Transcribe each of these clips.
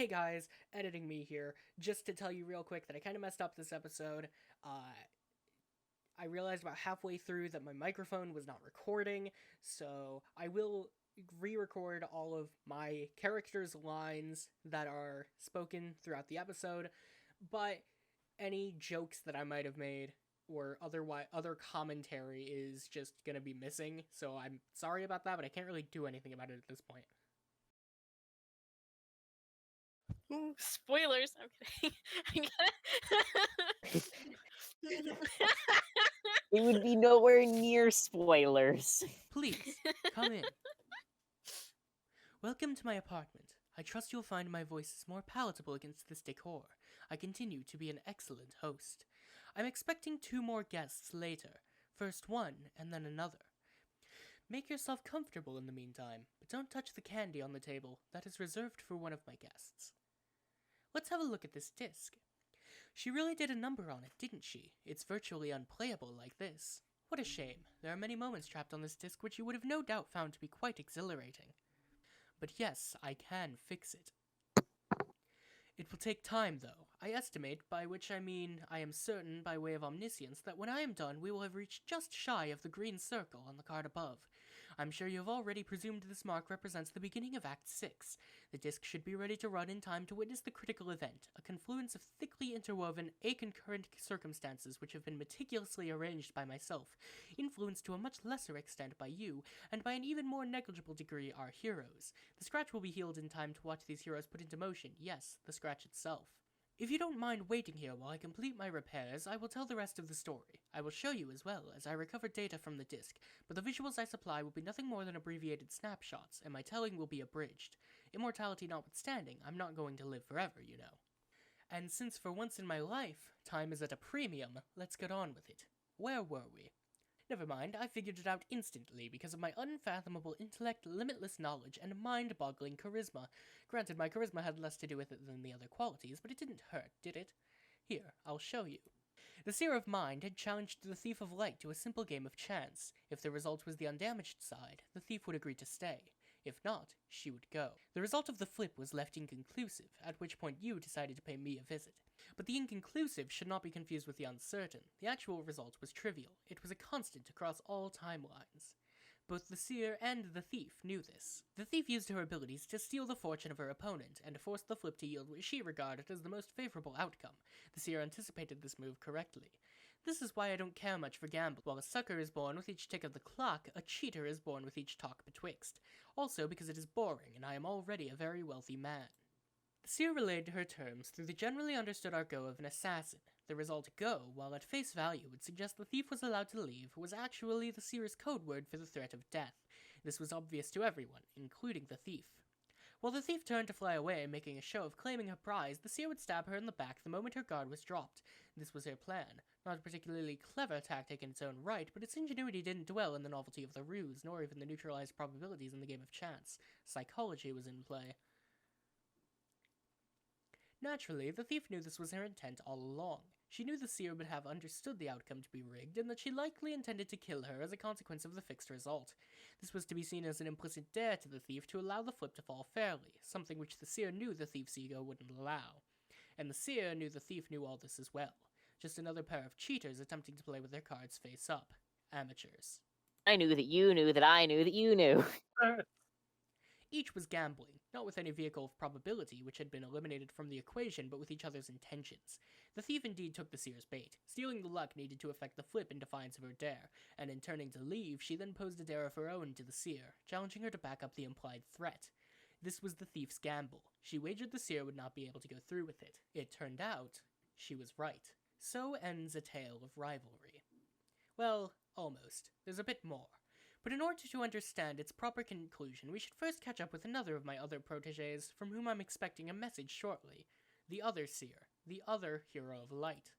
Hey guys, editing me here. Just to tell you real quick that I kind of messed up this episode. I realized about halfway through that my microphone was not recording, so I will re-record all of my characters' lines that are spoken throughout the episode, but any jokes that I might have made or other commentary is just gonna be missing, so I'm sorry about that, but I can't really do anything about it at this point. Spoilers. I'm kidding. It would be nowhere near spoilers. Please, come in. Welcome to my apartment. I trust you'll find my voice is more palatable against this decor. I continue to be an excellent host. I'm expecting 2 more guests later. First one, and then another. Make yourself comfortable in the meantime, but don't touch the candy on the table. That is reserved for one of my guests. Let's have a look at this disc. She really did a number on it, didn't she? It's virtually unplayable like this. What a shame. There are many moments trapped on this disc which you would have no doubt found to be quite exhilarating. But yes, I can fix it. It will take time, though. I estimate, by which I mean I am certain by way of omniscience, that when I am done we will have reached just shy of the green circle on the card above. I'm sure you have already presumed this mark represents the beginning of Act 6. The disc should be ready to run in time to witness the critical event, a confluence of thickly interwoven, concurrent circumstances which have been meticulously arranged by myself, influenced to a much lesser extent by you, and by an even more negligible degree our heroes. The scratch will be healed in time to watch these heroes put into motion, yes, the scratch itself. If you don't mind waiting here while I complete my repairs, I will tell the rest of the story. I will show you as well, as I recover data from the disc, but the visuals I supply will be nothing more than abbreviated snapshots, and my telling will be abridged. Immortality notwithstanding, I'm not going to live forever, you know. And since for once in my life, time is at a premium, let's get on with it. Where were we? Never mind, I figured it out instantly because of my unfathomable intellect, limitless knowledge, and mind-boggling charisma. Granted, my charisma had less to do with it than the other qualities, but it didn't hurt, did it? Here, I'll show you. The Seer of Mind had challenged the Thief of Light to a simple game of chance. If the result was the undamaged side, the thief would agree to stay. If not, she would go. The result of the flip was left inconclusive, at which point you decided to pay me a visit. But the inconclusive should not be confused with the uncertain. The actual result was trivial. It was a constant across all timelines. Both the seer and the thief knew this. The thief used her abilities to steal the fortune of her opponent, and to force the flip to yield what she regarded as the most favorable outcome. The seer anticipated this move correctly. This is why I don't care much for gambling. While a sucker is born with each tick of the clock, a cheater is born with each talk betwixt. Also because it is boring, and I am already a very wealthy man. The seer relayed her terms through the generally understood argot of an assassin. The result go, while at face value would suggest the thief was allowed to leave, was actually the seer's code word for the threat of death. This was obvious to everyone, including the thief. While the thief turned to fly away, making a show of claiming her prize, the seer would stab her in the back the moment her guard was dropped. This was her plan. Not a particularly clever tactic in its own right, but its ingenuity didn't dwell in the novelty of the ruse, nor even the neutralized probabilities in the game of chance. Psychology was in play. Naturally, the thief knew this was her intent all along. She knew the seer would have understood the outcome to be rigged, and that she likely intended to kill her as a consequence of the fixed result. This was to be seen as an implicit dare to the thief to allow the flip to fall fairly, something which the seer knew the thief's ego wouldn't allow. And the seer knew the thief knew all this as well. Just another pair of cheaters attempting to play with their cards face up. Amateurs. I knew that you knew that I knew that you knew. Each was gambling, not with any vehicle of probability, which had been eliminated from the equation, but with each other's intentions. The thief indeed took the seer's bait. Stealing the luck needed to effect the flip in defiance of her dare, and in turning to leave, she then posed a dare of her own to the seer, challenging her to back up the implied threat. This was the thief's gamble. She wagered the seer would not be able to go through with it. It turned out, she was right. So ends a tale of rivalry. Well, almost. There's a bit more. But in order to understand its proper conclusion, we should first catch up with another of my other protégés, from whom I'm expecting a message shortly. The other seer, the other hero of light.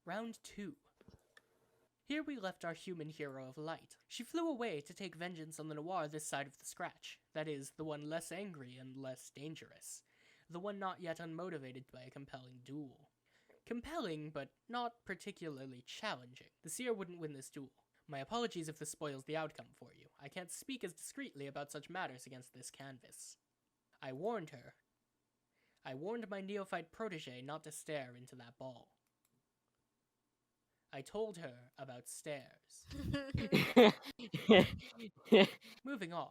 Round 2. Here we left our human hero of light. She flew away to take vengeance on the noir this side of the scratch. That is, the one less angry and less dangerous. The one not yet unmotivated by a compelling duel. Compelling, but not particularly challenging. The seer wouldn't win this duel. My apologies if this spoils the outcome for you. I can't speak as discreetly about such matters against this canvas. I warned my neophyte protege not to stare into that ball. I told her about stairs. Moving on.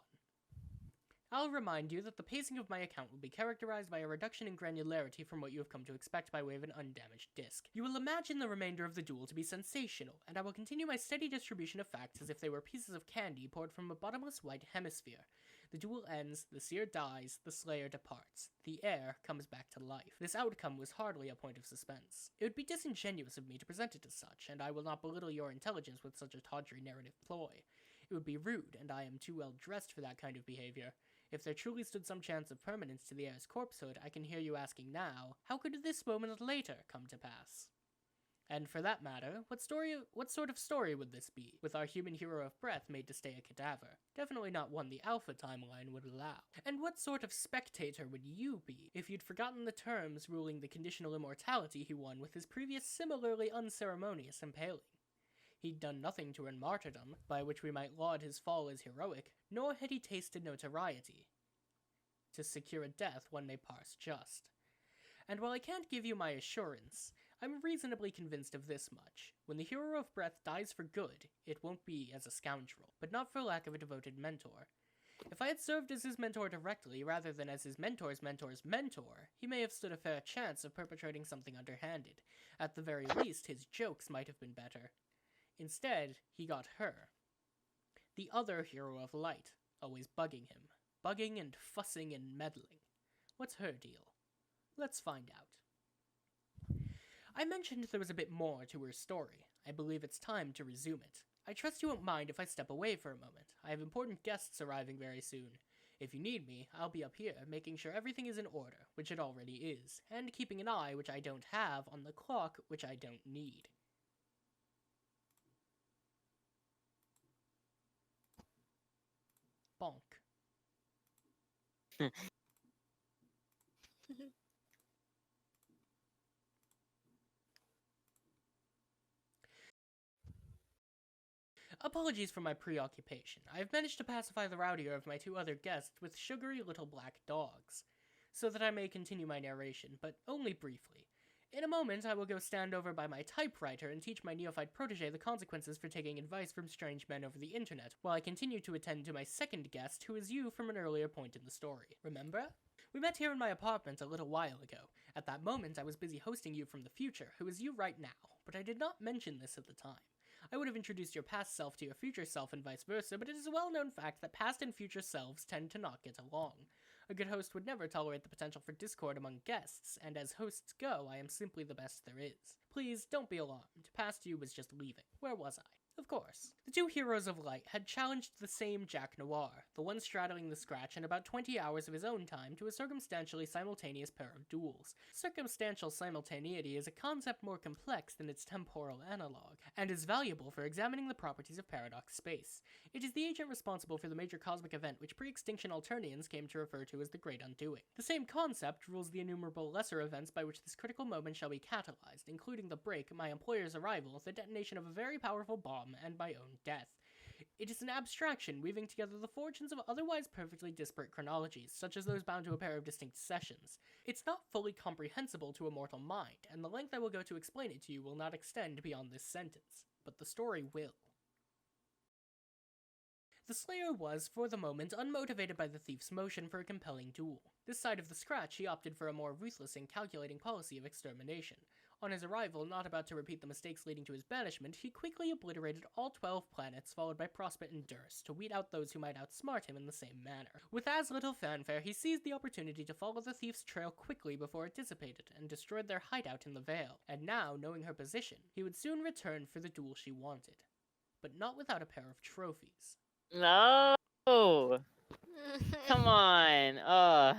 I'll remind you that the pacing of my account will be characterized by a reduction in granularity from what you have come to expect by way of an undamaged disc. You will imagine the remainder of the duel to be sensational, and I will continue my steady distribution of facts as if they were pieces of candy poured from a bottomless white hemisphere. The duel ends, the seer dies, the slayer departs. The heir comes back to life. This outcome was hardly a point of suspense. It would be disingenuous of me to present it as such, and I will not belittle your intelligence with such a tawdry narrative ploy. It would be rude, and I am too well dressed for that kind of behavior. If there truly stood some chance of permanence to the heir's corpsehood, I can hear you asking now, how could this moment later come to pass? And for that matter, what sort of story would this be, with our human hero of breath made to stay a cadaver? Definitely not one the Alpha timeline would allow. And what sort of spectator would you be, if you'd forgotten the terms ruling the conditional immortality he won with his previous similarly unceremonious impaling? He'd done nothing to earn martyrdom, by which we might laud his fall as heroic, nor had he tasted notoriety. To secure a death one may parse just. And while I can't give you my assurance, I'm reasonably convinced of this much. When the hero of breath dies for good, it won't be as a scoundrel, but not for lack of a devoted mentor. If I had served as his mentor directly, rather than as his mentor's mentor's mentor, he may have stood a fair chance of perpetrating something underhanded. At the very least, his jokes might have been better. Instead, he got her. The other hero of light, always bugging him. Bugging and fussing and meddling. What's her deal? Let's find out. I mentioned there was a bit more to her story. I believe it's time to resume it. I trust you won't mind if I step away for a moment. I have important guests arriving very soon. If you need me, I'll be up here, making sure everything is in order, which it already is, and keeping an eye, which I don't have, on the clock, which I don't need. Bonk. Apologies for my preoccupation. I have managed to pacify the rowdier of my two other guests with sugary little black dogs, so that I may continue my narration, but only briefly. In a moment, I will go stand over by my typewriter and teach my neophyte protege the consequences for taking advice from strange men over the internet, while I continue to attend to my second guest, who is you from an earlier point in the story. Remember? We met here in my apartment a little while ago. At that moment, I was busy hosting you from the future, who is you right now, but I did not mention this at the time. I would have introduced your past self to your future self and vice versa, but it is a well-known fact that past and future selves tend to not get along. A good host would never tolerate the potential for discord among guests, and as hosts go, I am simply the best there is. Please, don't be alarmed. Past you was just leaving. Where was I? Of course. The two heroes of light had challenged the same Jack Noir, the one straddling the scratch in about 20 hours of his own time to a circumstantially simultaneous pair of duels. Circumstantial simultaneity is a concept more complex than its temporal analog, and is valuable for examining the properties of paradox space. It is the agent responsible for the major cosmic event which pre-extinction Alternians came to refer to as the Great Undoing. The same concept rules the innumerable lesser events by which this critical moment shall be catalyzed, including the break, my employer's arrival, the detonation of a very powerful bomb, and my own death. It is an abstraction weaving together the fortunes of otherwise perfectly disparate chronologies, such as those bound to a pair of distinct sessions. It's not fully comprehensible to a mortal mind, and the length I will go to explain it to you will not extend beyond this sentence, but the story will. The Slayer was, for the moment, unmotivated by the thief's motion for a compelling duel. This side of the scratch, he opted for a more ruthless and calculating policy of extermination. On his arrival, not about to repeat the mistakes leading to his banishment, he quickly obliterated all 12 planets, followed by Prospect and Durst, to weed out those who might outsmart him in the same manner. With as little fanfare, he seized the opportunity to follow the thief's trail quickly before it dissipated, and destroyed their hideout in the Vale. And now, knowing her position, he would soon return for the duel she wanted. But not without a pair of trophies. No! Come on!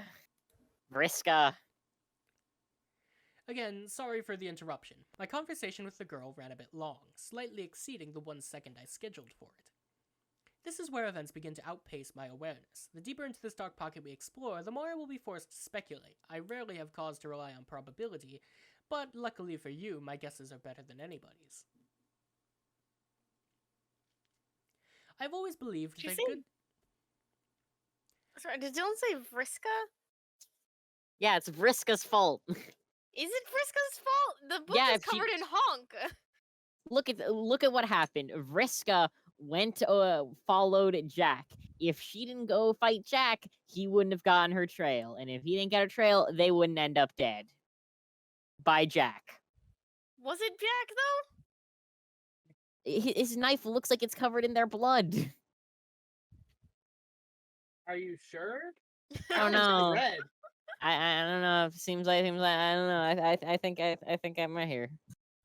Vriska. Again, sorry for the interruption. My conversation with the girl ran a bit long, slightly exceeding the 1 second I scheduled for it. This is where events begin to outpace my awareness. The deeper into this dark pocket we explore, the more I will be forced to speculate. I rarely have cause to rely on probability, but luckily for you, my guesses are better than anybody's. I've always believed Did you that say- good... Sorry, did Dylan say Vriska? Yeah, it's Vriska's fault. Is it Vriska's fault? The book Yeah, is if she- covered in honk. Look at what happened. Vriska went followed Jack. If she didn't go fight Jack, he wouldn't have gotten her trail, and if he didn't get her trail, they wouldn't end up dead by Jack. Was it Jack though? His knife looks like it's covered in their blood. Are you sure? I don't It's know. red. I don't know. Seems like I don't know. I think I'm right here.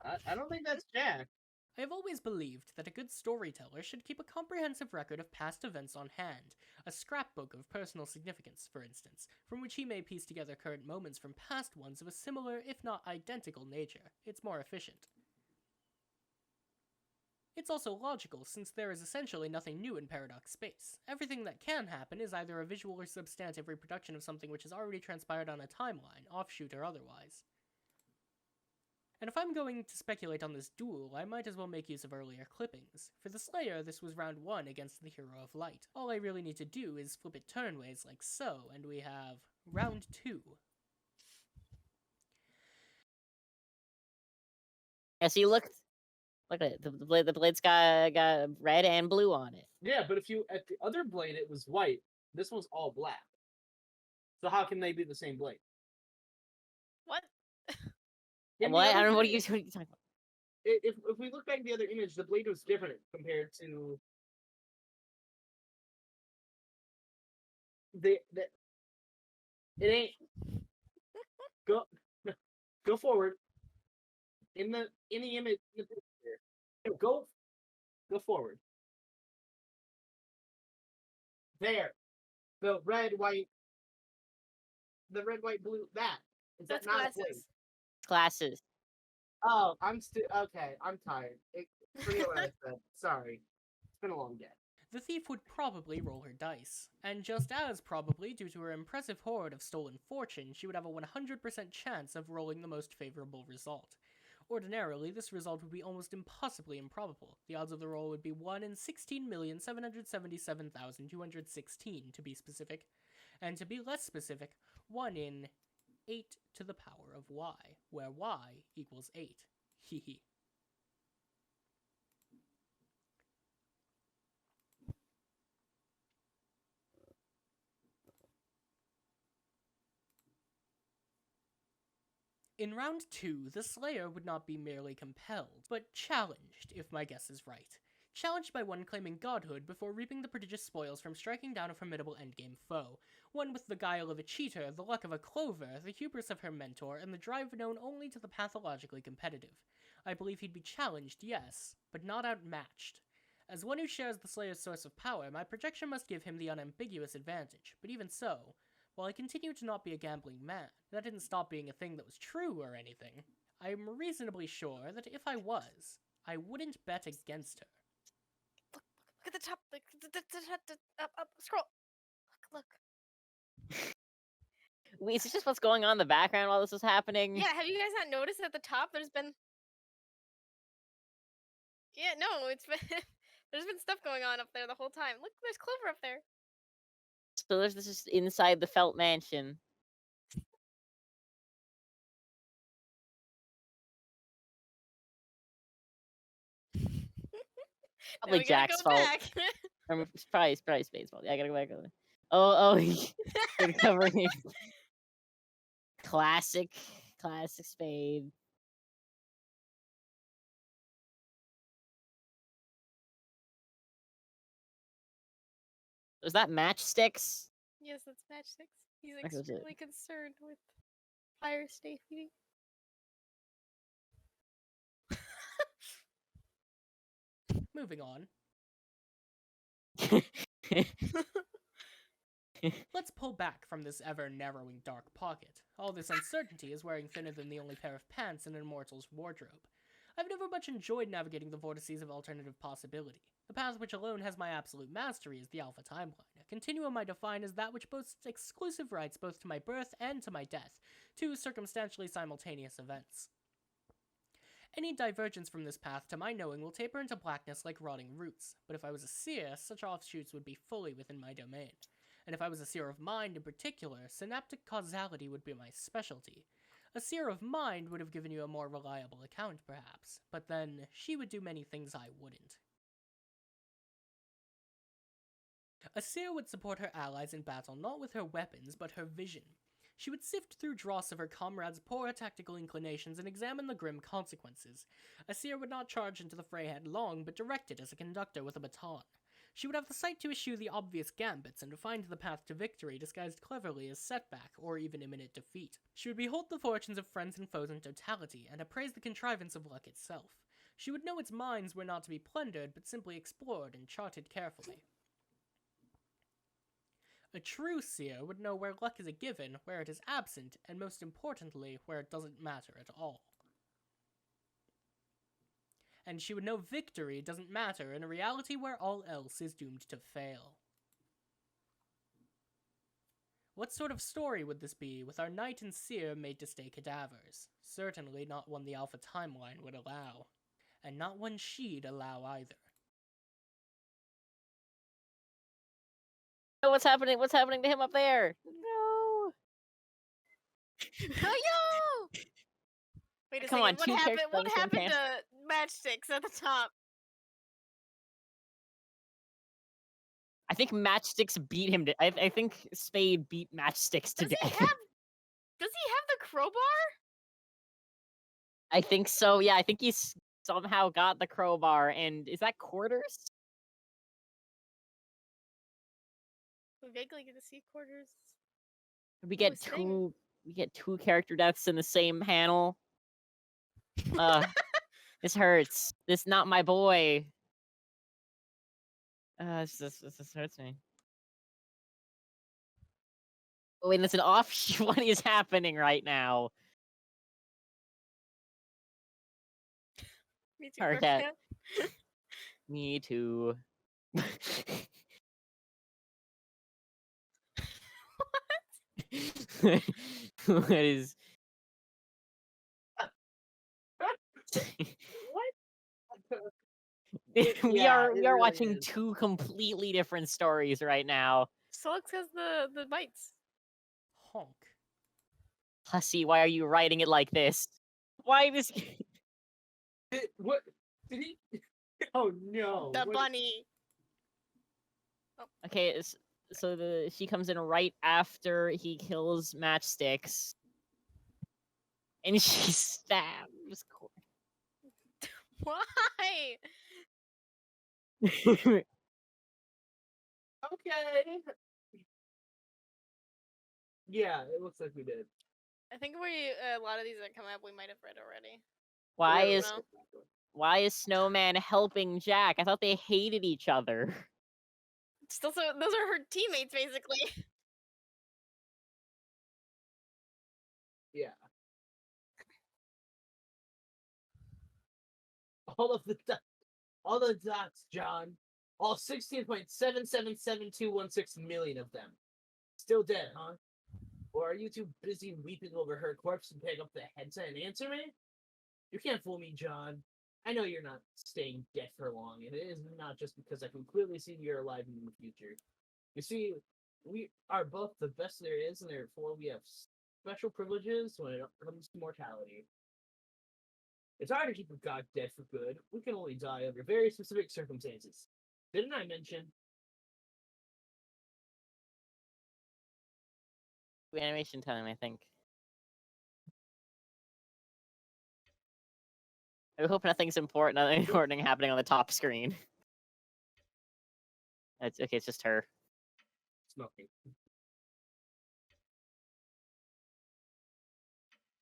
I don't think that's Jack. I have always believed that a good storyteller should keep a comprehensive record of past events on hand, a scrapbook of personal significance, for instance, from which he may piece together current moments from past ones of a similar, if not identical, nature. It's more efficient. It's also logical, since there is essentially nothing new in paradox space. Everything that can happen is either a visual or substantive reproduction of something which has already transpired on a timeline, offshoot or otherwise. And if I'm going to speculate on this duel, I might as well make use of earlier clippings. For the Slayer, this was round 1 against the Hero of Light. All I really need to do is flip it turnways like so, and we have round 2. Yeah, see, look at it. The blade's got red and blue on it. Yeah, but if you at the other blade it was white. This one's all black. So how can they be the same blade? What? In the What? I other don't know what are blade, you talking about. If we look back at the other image, the blade was different compared to the it ain't go forward in the image in the picture. Go forward. There. The red, white, blue. That is That's that not a blade? glasses. Classes. Oh, I'm still okay. I'm tired. Forget what I said. Sorry. It's been a long day. The thief would probably roll her dice, and just as probably, due to her impressive hoard of stolen fortune, she would have a 100% chance of rolling the most favorable result. Ordinarily, this result would be almost impossibly improbable. The odds of the roll would be 1 in 16,777,216 to be specific, and to be less specific, 1 in 8 to the power of y, where y equals 8. Hehe. In round 2, the Slayer would not be merely compelled, but challenged, if my guess is right. Challenged by one claiming godhood before reaping the prodigious spoils from striking down a formidable endgame foe. One with the guile of a cheater, the luck of a clover, the hubris of her mentor, and the drive known only to the pathologically competitive. I believe he'd be challenged, yes, but not outmatched. As one who shares the Slayer's source of power, my projection must give him the unambiguous advantage, but even so, while I continue to not be a gambling man, that didn't stop being a thing that was true or anything. I am reasonably sure that if I was, I wouldn't bet against her. Look at the top. Up, scroll. Look. Wait, is this just what's going on in the background while this is happening? Yeah, have you guys not noticed at the top there's been... Yeah, no, it's been... there's been stuff going on up there the whole time. Look, there's Clover up there. So this is inside the Felt Mansion. Now Probably we gotta Jack's go fault. back. Or it's probably Spade's fault. Yeah, I gotta go back over. Oh, good covering. Classic Spade. Was that matchsticks? Yes, that's matchsticks. He's That was it. extremely concerned with fire safety. Moving on. Let's pull back from this ever-narrowing dark pocket. All this uncertainty is wearing thinner than the only pair of pants in an immortal's wardrobe. I've never much enjoyed navigating the vortices of alternative possibility. The path which alone has my absolute mastery is the Alpha timeline, a continuum I define as that which boasts exclusive rights both to my birth and to my death, two circumstantially simultaneous events. Any divergence from this path, to my knowing, will taper into blackness like rotting roots, but if I was a seer, such offshoots would be fully within my domain. And if I was a seer of mind in particular, synaptic causality would be my specialty. A seer of mind would have given you a more reliable account, perhaps, but then she would do many things I wouldn't. A seer would support her allies in battle not with her weapons, but her vision. She would sift through dross of her comrades' poor tactical inclinations and examine the grim consequences. A seer would not charge into the fray headlong, but direct it as a conductor with a baton. She would have the sight to eschew the obvious gambits and to find the path to victory disguised cleverly as setback or even imminent defeat. She would behold the fortunes of friends and foes in totality and appraise the contrivance of luck itself. She would know its mines were not to be plundered, but simply explored and charted carefully. A true seer would know where luck is a given, where it is absent, and most importantly, where it doesn't matter at all. And she would know victory doesn't matter in a reality where all else is doomed to fail. What sort of story would this be, with our knight and seer made to stay cadavers? Certainly not one the Alpha timeline would allow. And not one she'd allow either. Oh, what's happening? What's happening to him up there? No. Oh yo! Wait a Come second. on, What two happened? characters on What the same happened panel. to Matchsticks at the top? I think Matchsticks beat him. I think Spade beat Matchsticks to Does he death. have? Does he have the crowbar? I think so. Yeah, I think he's somehow got the crowbar. And is that quarters? We vaguely get to see quarters. We Ooh, get his thing. we get two character deaths in the same panel. This hurts. This not my boy. This hurts me. Oh, wait, listen, offshoot. What is happening right now? Me too, Okay. Bergman. Me too. What is? What? we Yeah, are it we are really watching is. two completely different stories right now. Solix has the bites. Honk. Hussy, why are you writing it like this? Why this? What? Did he? Oh no! The what- bunny. Okay, so she comes in right after he kills Matchsticks, and she stabs. Why? Okay. Yeah, it looks like we did. I think a lot of these that come up we might have read already. Why Yeah, is no. why is Snowman helping Jack? I thought they hated each other. Still, so those are her teammates basically. Yeah. All the dots, John. All 16.777216 million of them. Still dead, huh? Or are you too busy weeping over her corpse to pick up the headset and answer me? You can't fool me, John. I know you're not staying dead for long, and it is not just because I can clearly see you're alive in the future. You see, we are both the best there is, and therefore we have special privileges when it comes to mortality. It's hard to keep a god dead for good. We can only die under very specific circumstances. Didn't I mention? Animation time, I think. I hope nothing's nothing important happening on the top screen. It's okay. It's just her. Smoking.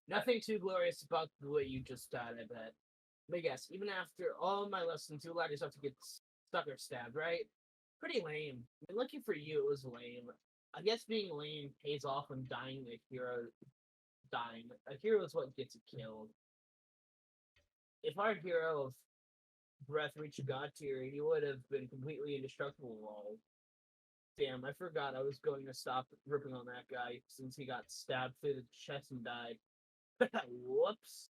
Nothing too glorious about the way you just died, I bet. But yes, even after all my lessons, you allowed yourself to get stuck or stabbed, right? Pretty lame. I mean, looking for you, it was lame. I guess being lame pays off when dying a hero. Dying. A hero is what gets killed. If our hero of breath reached a god tier, he would have been completely indestructible. Lol. Damn, I forgot I was going to stop ripping on that guy since he got stabbed through the chest and died. Whoops.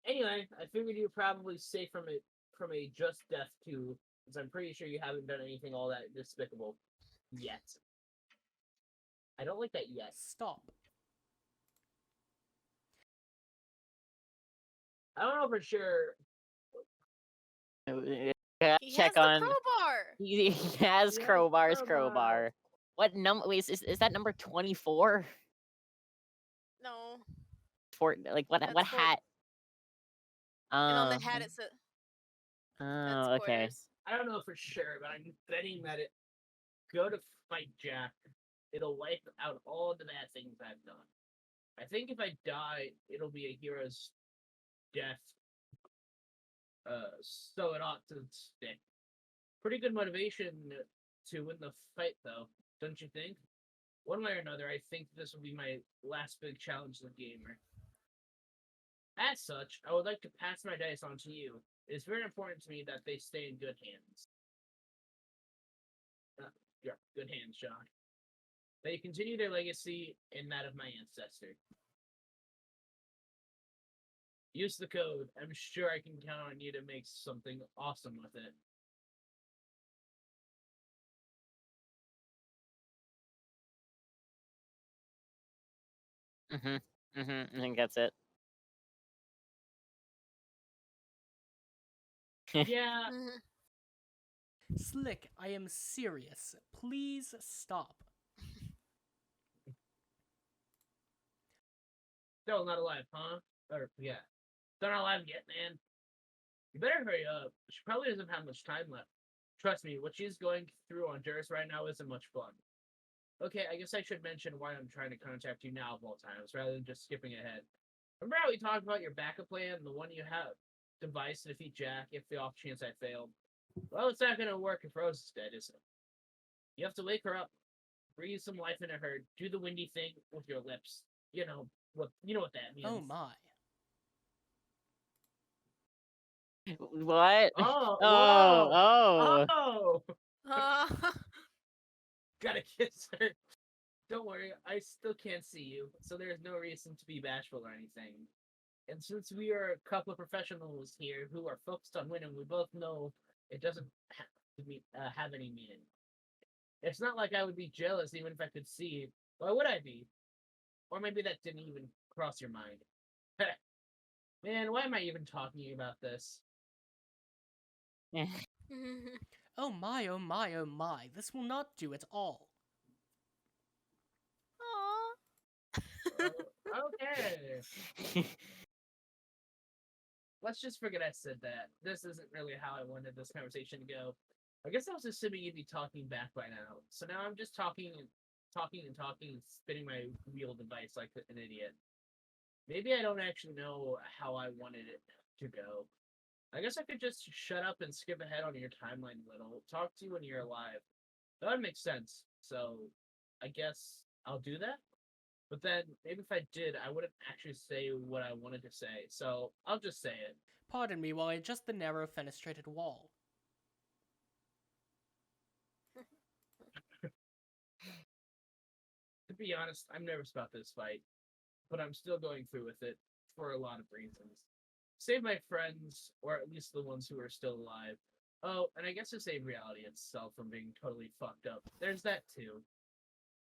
Anyway, I figured you're probably safe from a just death too, because I'm pretty sure you haven't done anything all that despicable yet. I don't like that yet. Stop. I don't know for sure. He Check has on. the crowbar. He has Yeah, crowbar's crowbar. crowbar. What number? Wait, is that number 24? No. Like what? That's What four. hat? And on the Oh, hat it said that's oh, okay. quarters. I don't know for sure, but I'm betting that it go to fight Jack. It'll wipe out all the bad things I've done. I think if I die, it'll be a hero's death. So it ought to stick. Pretty good motivation to win the fight, though, don't you think? One way or another, I think this will be my last big challenge as a gamer. As such, I would like to pass my dice on to you. It is very important to me that they stay in good hands. Yeah, good hands, Sean. They continue their legacy and that of my ancestor. Use the code. I'm sure I can count on you to make something awesome with it. I think that's it. Yeah, Mhm. Slick, I am serious. Please stop. still not alive, huh? Or, yeah. Still not alive yet, man. You better hurry up. She probably doesn't have much time left. Trust me, what she's going through on Juris right now isn't much fun. Okay, I guess I should mention why I'm trying to contact you now of all times, rather than just skipping ahead. Remember how we talked about your backup plan, the one you have device to defeat Jack if the off chance I failed? Well, it's not gonna work if Rose is dead, is it? You have to wake her up, breathe some life into her, do the windy thing with your lips. You know what that means. Oh my. What? Oh, Oh, whoa! oh. Oh! Uh, Gotta kiss her. Don't worry, I still can't see you, so there's no reason to be bashful or anything. And since we are a couple of professionals here who are focused on winning, we both know it doesn't have any meaning. It's not like I would be jealous even if I could see. Why would I be? Or maybe that didn't even cross your mind. Man, why am I even talking about this? Oh my, oh my, oh my. This will not do at all. Aw. Okay. Let's just forget I said that. This isn't really how I wanted this conversation to go. I guess I was assuming you'd be talking back by now. So now I'm just talking and spinning my wheel device like an idiot. Maybe I don't actually know how I wanted it to go. I guess I could just shut up and skip ahead on your timeline a little. Talk to you when you're alive. That would make sense. So I guess I'll do that. But then maybe if I did, I wouldn't actually say what I wanted to say. So I'll just say it. Pardon me while I adjust the narrow fenestrated wall. To be honest, I'm nervous about this fight, but I'm still going through with it for a lot of reasons. Save my friends, or at least the ones who are still alive. Oh, and I guess to save reality itself from being totally fucked up. There's that too.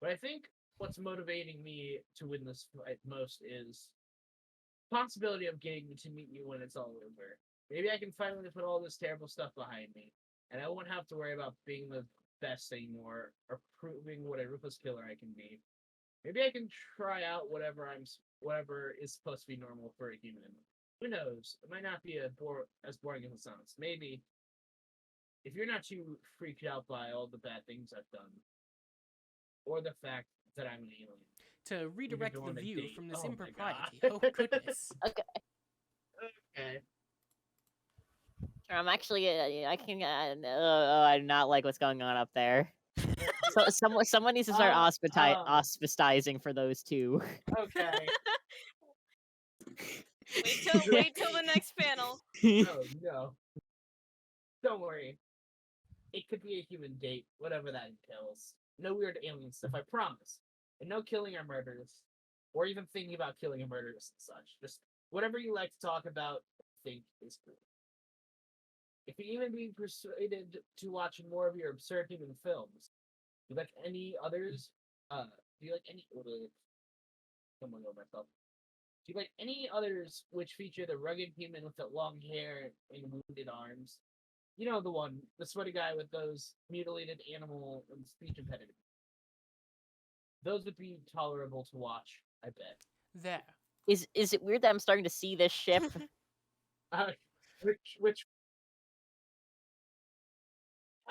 But I think what's motivating me to win this fight most is the possibility of getting to meet you when it's all over. Maybe I can finally put all this terrible stuff behind me, and I won't have to worry about being the best anymore or proving what a ruthless killer I can be. Maybe I can try out whatever is supposed to be normal for a human. Who knows? It might not be as boring as it sounds. Maybe if you're not too freaked out by all the bad things I've done, or the fact that I'm an alien. To redirect go the on a view date. from this Oh my impropriety. God. Oh goodness. Okay. I'm actually, I can, I do not like what's going on up there. So someone needs to start auspicizing for those two. Okay. Wait till the next panel. Oh no. Don't worry. It could be a human date, whatever that entails. No weird alien stuff, I promise. And no killing or murders. Or even thinking about killing or murders and such. Just whatever you like to talk about, I think is cool. If you even be persuaded to watch more of your absurd human films, do you like any others? Do you like any? Someone over myself. Do you like any others which feature the rugged human with the long hair and wounded arms? You know the one, the sweaty guy with those mutilated animal and speech impediment. Those would be tolerable to watch, I bet. There. Is it weird that I'm starting to see this ship? Which?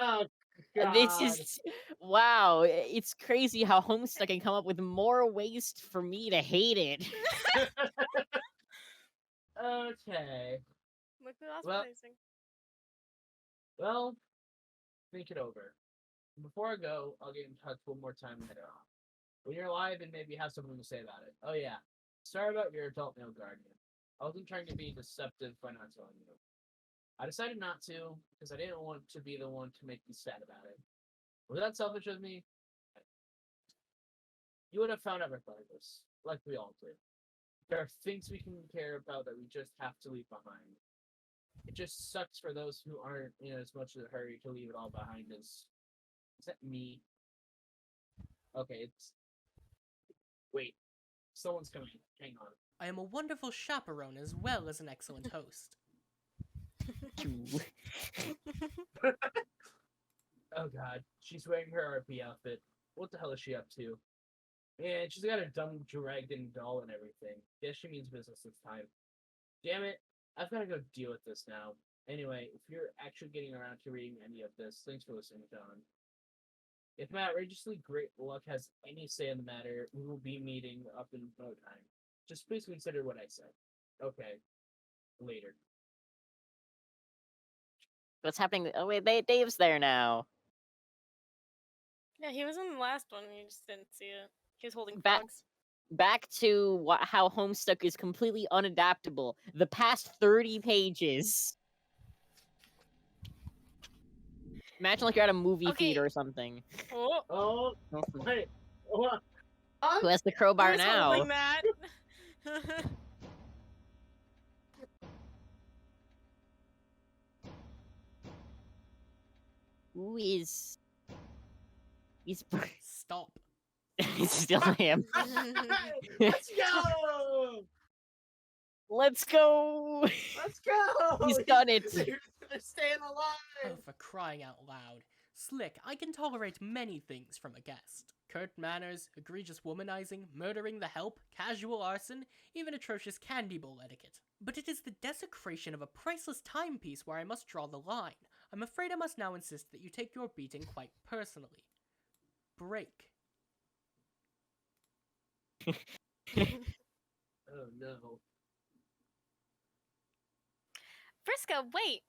Oh God! This is wow. It's crazy how Homestuck can come up with more ways for me to hate it. Okay. Look who else Well- placing. Well, think it over. Before I go, I'll get in touch one more time later on. When you're alive and maybe have something to say about it. Oh yeah. Sorry about your adult male guardian. I wasn't trying to be deceptive by not telling you. I decided not to, because I didn't want to be the one to make you sad about it. Was that selfish of me? You would have found out regardless, like we all did. There are things we can care about that we just have to leave behind. It just sucks for those who aren't in as much of a hurry to leave it all behind as... Is that me? Okay, it's... Wait. Someone's coming. Hang on. I am a wonderful chaperone as well as an excellent host. Oh god. She's wearing her RP outfit. What the hell is she up to? And she's got a dumb dragon doll and everything. Guess she means business this time. Damn it. I've got to go deal with this now. Anyway, if you're actually getting around to reading any of this, thanks for listening, John. If my outrageously great luck has any say in the matter, we will be meeting up in no time. Just please consider what I said. Okay. Later. What's happening? Oh wait, Dave's there now. Yeah, he was in the last one. You just didn't see it. He was holding Back- frogs. Back to how Homestuck is completely unadaptable. The past 30 pages. Imagine like you're at a movie Okay. theater or something. Oh, Oh, wait. What? Who has the crowbar who's now? holding that? Who is? He's Stop. it's still him. Let's go! Let's go. Let's go! He's done it. They're staying Oh, alive! for crying out loud. Slick, I can tolerate many things from a guest. Curt manners, egregious womanizing, murdering the help, casual arson, even atrocious candy bowl etiquette. But it is the desecration of a priceless timepiece where I must draw the line. I'm afraid I must now insist that you take your beating quite personally. Break. Oh no. Frisco, wait.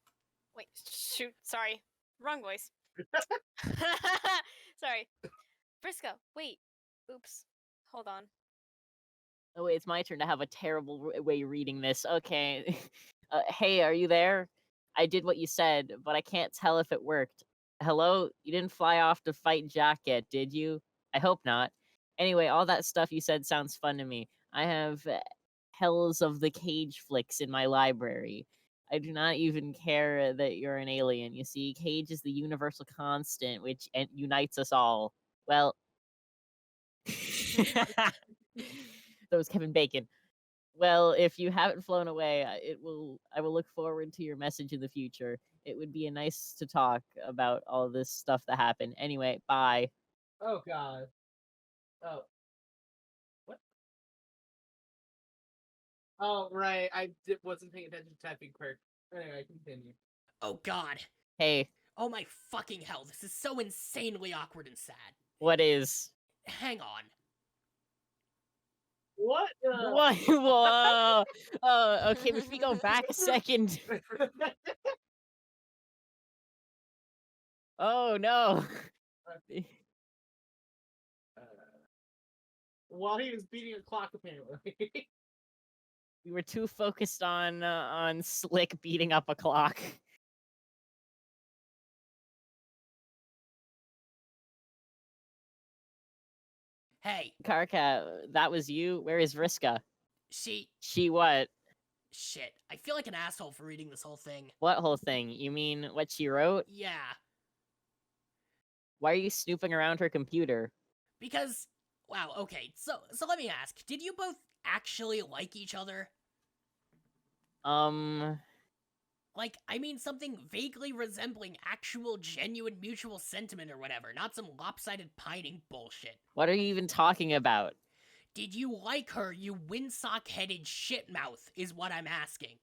Wait, shoot. Sorry. Wrong voice. Sorry. Frisco, wait. Oops. Hold on. Oh wait, it's my turn to have a terrible way reading this. Okay. Hey, are you there? I did what you said, but I can't tell if it worked. Hello? You didn't fly off to fight Jack yet, did you? I hope not. Anyway, all that stuff you said sounds fun to me. I have Hells of the Cage flicks in my library. I do not even care that you're an alien. You see, Cage is the universal constant which unites us all. Well, that was Kevin Bacon. Well, if you haven't flown away, I will look forward to your message in the future. It would be nice to talk about all this stuff that happened. Anyway, bye. Oh god. Oh. What? Oh, right. Wasn't paying attention to typing quick. Anyway, continue. Oh god. Hey, Oh my fucking hell, this is so insanely awkward and sad. what is? Hang on. What? What? Whoa. Okay, if we go back a second. Oh no. While he was beating a clock, apparently. We were too focused on Slick beating up a clock. Hey, Karka, that was you? Where is Vriska? she She what? Shit, I feel like an asshole for reading this whole thing. What whole thing? You mean what she wrote? Yeah, Why are you snooping around her computer? because wow, okay. So let me ask, did you both actually like each other? Like, I mean something vaguely resembling actual genuine mutual sentiment or whatever, not some lopsided pining bullshit. What are you even talking about? Did you like her, you windsock-headed shitmouth, is what I'm asking.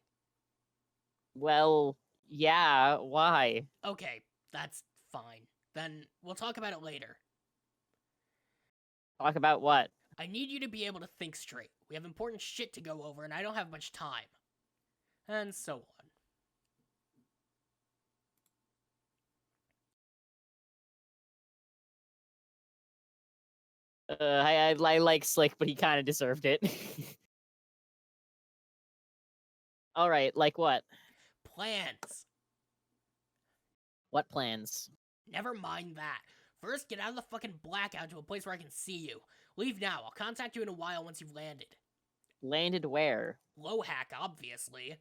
Well, yeah, why? Okay, that's fine. Then we'll talk about it later. Talk about what? I need you to be able to think straight. We have important shit to go over and I don't have much time. And so on. I like Slick, but he kind of deserved it. All right, like what? Plans. What plans? Never mind that. First, get out of the fucking blackout to a place where I can see you. Leave now. I'll contact you in a while once you've landed. Landed where? Lowhack, obviously.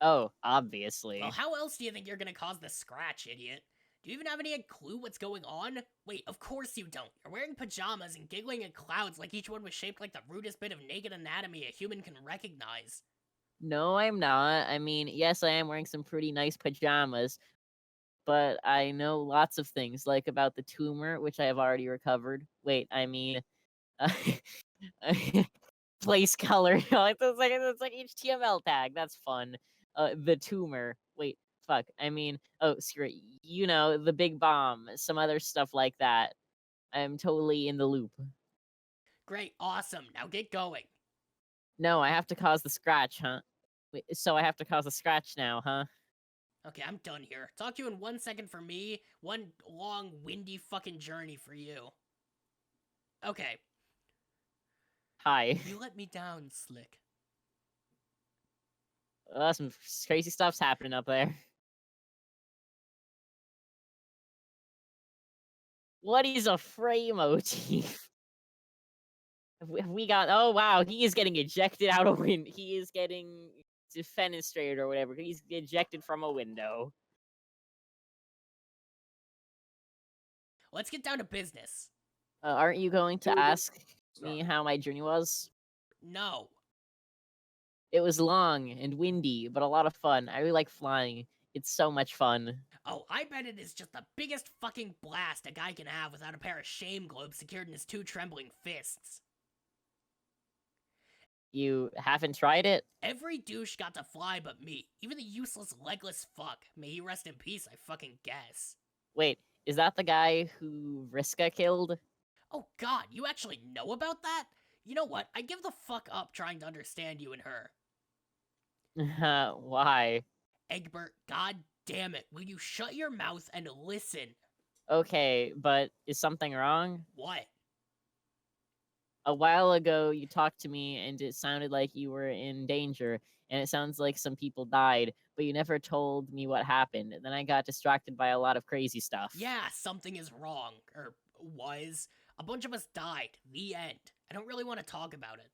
Oh, obviously. Well, how else do you think you're gonna cause the scratch, idiot? Do you even have any clue what's going on? Wait, of course you don't. You're wearing pajamas and giggling at clouds like each one was shaped like the rudest bit of naked anatomy a human can recognize. No, I'm not. I mean, yes, I am wearing some pretty nice pajamas, but I know lots of things, like about the tumor, which I have already recovered. Wait, I mean, place color. It's like HTML tag. That's fun. The tumor. Wait, fuck. I mean, oh, screw it. You know, the big bomb. Some other stuff like that. I'm totally in the loop. Great, awesome. Now get going. No, I have to cause the scratch, huh? Wait, so I have to cause a scratch now, huh? Okay, I'm done here. Talk to you in 1 second for me, one long, windy fucking journey for you. Okay, Hi. you let me down, Slick. Some crazy stuff's happening up there. What is a frame motif? We got. Oh wow, he is getting ejected out of wind. He is getting defenestrated or whatever. He's ejected from a window. Let's get down to business. Aren't you going to Dude, ask me how my journey was? No. It was long and windy, but a lot of fun. I really like flying. It's so much fun. Oh, I bet it is just the biggest fucking blast a guy can have without a pair of shame globes secured in his two trembling fists. You haven't tried it? Every douche got to fly but me. Even the useless legless fuck. May he rest in peace, I fucking guess. Wait, is that the guy who Vriska killed? Oh god, you actually know about that? You know what, I give the fuck up trying to understand you and her. Why? Egbert, god damn it, will you shut your mouth and listen? Okay, but is something wrong? What? A while ago, you talked to me and it sounded like you were in danger, and it sounds like some people died, but you never told me what happened. And then I got distracted by a lot of crazy stuff. Yeah, something is wrong. Or was. A bunch of us died. The end. I don't really want to talk about it.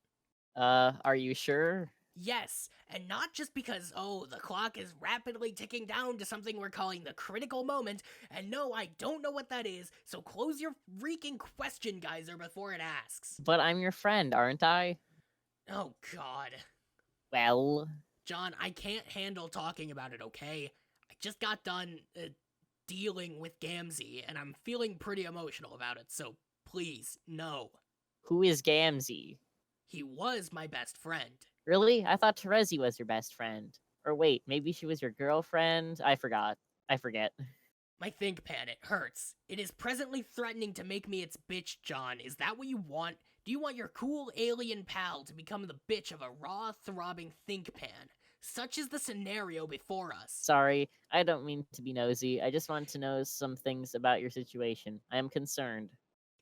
Are you sure? Yes, and not just because, oh, the clock is rapidly ticking down to something we're calling the critical moment, and no, I don't know what that is, so close your freaking question geyser before it asks. But I'm your friend, aren't I? Oh, God. Well, John, I can't handle talking about it, okay? I just got done, dealing with Gamzee, and I'm feeling pretty emotional about it, so please, no. who is Gamzee? He was my best friend. Really? I thought Terezi was your best friend. Or wait, maybe she was your girlfriend? I forgot. I forget. My think pan, it hurts. It is presently threatening to make me its bitch, John. Is that what you want? Do you want your cool alien pal to become the bitch of a raw, throbbing think pan? Such is the scenario before us. Sorry, I don't mean to be nosy. I just want to know some things about your situation. I am concerned.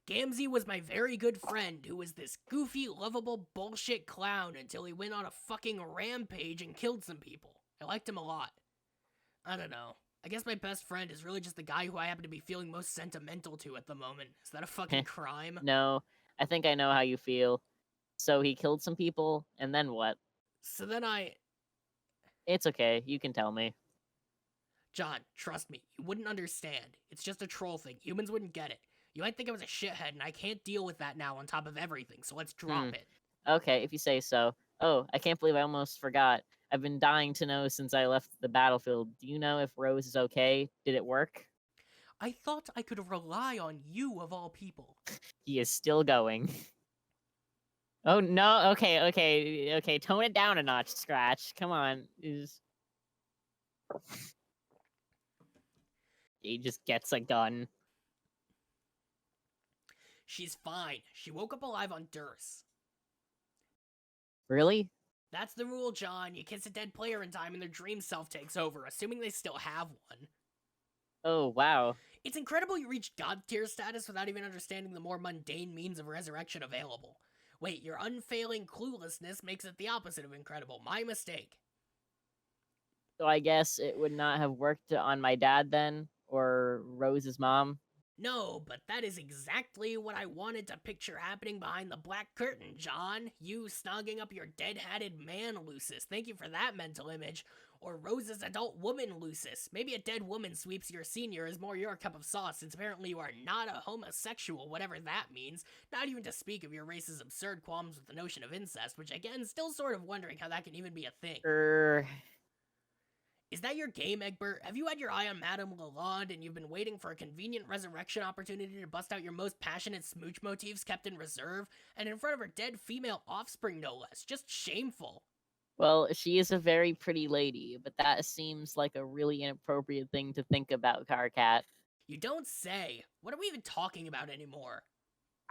Gamzee was my very good friend who was this goofy, lovable bullshit clown until he went on a fucking rampage and killed some people. I liked him a lot. I don't know. I guess my best friend is really just the guy who I happen to be feeling most sentimental to at the moment. Is that a fucking crime? No, I think I know how you feel. So he killed some people, and then what? So then I It's okay. You can tell me. John, trust me, you wouldn't understand. It's just a troll thing. Humans wouldn't get it. You might think I was a shithead, and I can't deal with that now on top of everything, so let's drop it. Okay, if you say so. Oh, I can't believe I almost forgot. I've been dying to know since I left the battlefield. Do you know if Rose is okay? Did it work? I thought I could rely on you of all people. He is still going. Oh no, okay, tone it down a notch, Scratch. Come on. He just gets a gun. She's fine. She woke up alive on Durst. Really? That's the rule, John. You kiss a dead player in time and their dream self takes over, assuming they still have one. Oh, wow. It's incredible you reached God tier status without even understanding the more mundane means of resurrection available. Wait, your unfailing cluelessness makes it the opposite of incredible. My mistake. So I guess it would not have worked on my dad then? Or Rose's mom? No, but that is exactly what I wanted to picture happening behind the black curtain, John. You snogging up your dead-hatted man, Lucis. Thank you for that mental image. Or Rose's adult woman, Lucis. Maybe a dead woman sweeps your senior is more your cup of sauce, since apparently you are not a homosexual, whatever that means. Not even to speak of your race's absurd qualms with the notion of incest, which again, still sort of wondering how that can even be a thing. Is that your game, Egbert? Have you had your eye on Madame Lalonde and you've been waiting for a convenient resurrection opportunity to bust out your most passionate smooch motifs kept in reserve? And in front of her dead female offspring, no less. Just shameful. Well, she is a very pretty lady, but that seems like a really inappropriate thing to think about, Carcat. You don't say. What are we even talking about anymore?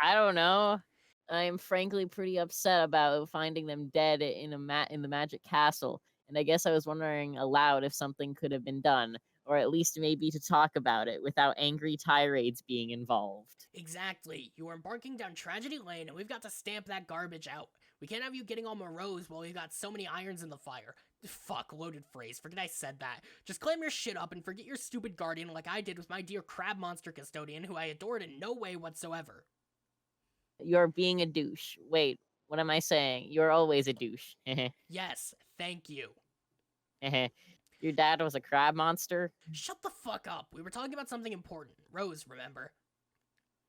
I don't know. I'm frankly pretty upset about finding them dead in the Magic Castle, and I guess I was wondering aloud if something could have been done, or at least maybe to talk about it without angry tirades being involved. Exactly. You are embarking down Tragedy Lane, and we've got to stamp that garbage out. We can't have you getting all morose while we've got so many irons in the fire. Fuck, loaded phrase. Forget I said that. Just clam your shit up and forget your stupid guardian like I did with my dear crab monster custodian, who I adored in no way whatsoever. You're being a douche. Wait, what am I saying? You're always a douche. Yes, thank you. Your dad was a crab monster? Shut the fuck up. We were talking about something important. Rose, remember?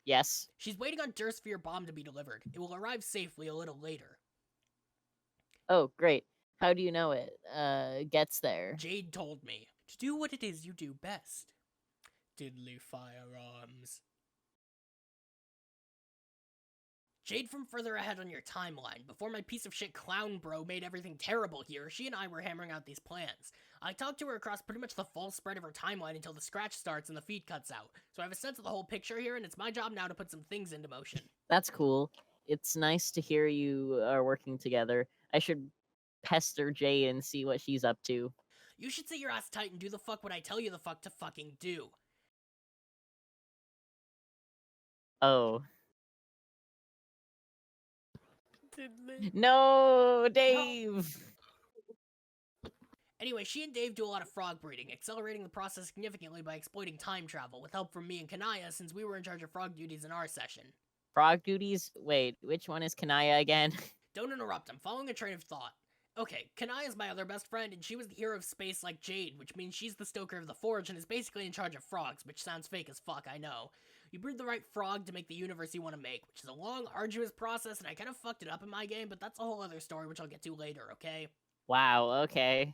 Yes. She's waiting on Durst for your bomb to be delivered. It will arrive safely a little later. Oh, great. How do you know it gets there? Jade told me to do what it is you do best. Diddly firearms. Jade from further ahead on your timeline. Before my piece of shit clown bro made everything terrible here, she and I were hammering out these plans. I talked to her across pretty much the full spread of her timeline until the scratch starts and the feed cuts out. So I have a sense of the whole picture here, and it's my job now to put some things into motion. That's cool. It's nice to hear you are working together. I should pester Jade and see what she's up to. You should sit your ass tight and do the fuck what I tell you the fuck to fucking do. Oh. No, Dave! Anyway, she and Dave do a lot of frog breeding, accelerating the process significantly by exploiting time travel, with help from me and Kanaya since we were in charge of frog duties in our session. Frog duties? Wait, which one is Kanaya again? Don't interrupt, I'm following a train of thought. Okay, Kanaya's my other best friend, and she was the hero of space like Jade, which means she's the stoker of the forge and is basically in charge of frogs, which sounds fake as fuck, I know. You breed the right frog to make the universe you want to make, which is a long, arduous process, and I kind of fucked it up in my game, but that's a whole other story which I'll get to later, okay? Wow, okay.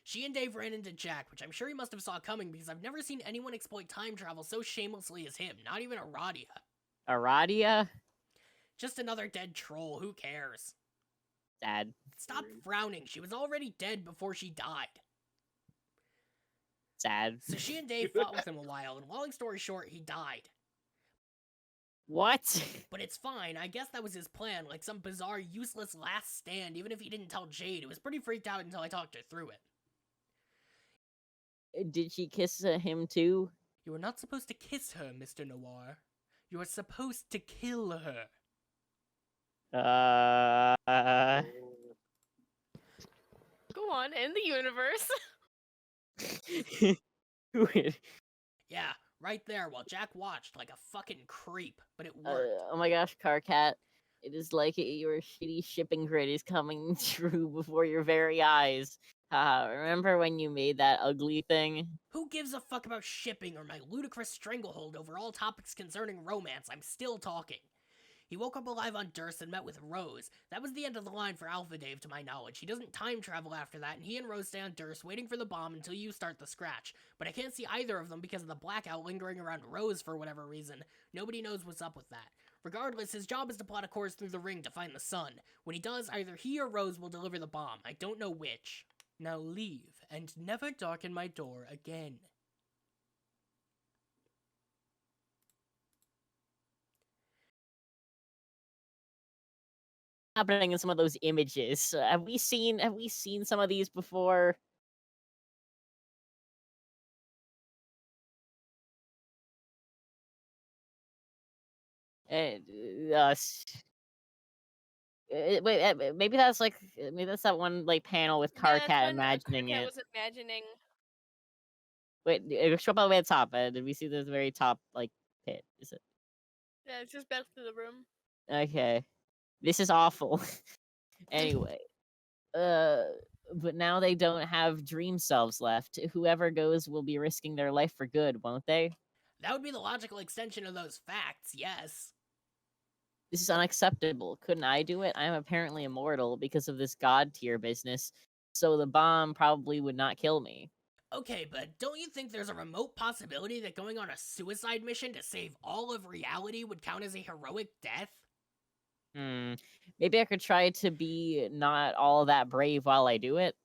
She and Dave ran into Jack, which I'm sure he must have saw coming because I've never seen anyone exploit time travel so shamelessly as him, not even Aradia. Aradia? Just another dead troll, who cares? Sad. Stop frowning, she was already dead before she died. Sad. So she and Dave fought with him a while, and long story short, he died. What? But it's fine, I guess that was his plan, like some bizarre, useless last stand, even if he didn't tell Jade. It was pretty freaked out until I talked her through it. Did she kiss him too? You are not supposed to kiss her, Mr. Noir. You are supposed to kill her. Go on, end the universe. Yeah, right there while Jack watched like a fucking creep, but it worked. Oh my gosh, Carcat. It is like your shitty shipping grid is coming true before your very eyes. Remember when you made that ugly thing? Who gives a fuck about shipping or my ludicrous stranglehold over all topics concerning romance? I'm still talking. He woke up alive on Durst and met with Rose. That was the end of the line for Alpha Dave, to my knowledge. He doesn't time travel after that, and he and Rose stay on Durst waiting for the bomb until you start the scratch. But I can't see either of them because of the blackout lingering around Rose for whatever reason. Nobody knows what's up with that. Regardless, his job is to plot a course through the ring to find the sun. When he does, either he or Rose will deliver the bomb. I don't know which. Now leave, and never darken my door again. Happening in some of those images. Have we seen some of these before? And maybe that's that one like panel with Yeah, it's Carcat when imagining Carcat it. was imagining. Wait, show up all the way at the top. Did we see the very top like pit? Is it? Yeah, it's just back to the room. Okay. This is awful. Anyway. But now they don't have dream selves left. Whoever goes will be risking their life for good, won't they? That would be the logical extension of those facts, yes. This is unacceptable. Couldn't I do it? I am apparently immortal because of this god tier business, so the bomb probably would not kill me. Okay, but don't you think there's a remote possibility that going on a suicide mission to save all of reality would count as a heroic death? Maybe I could try to be not all that brave while I do it.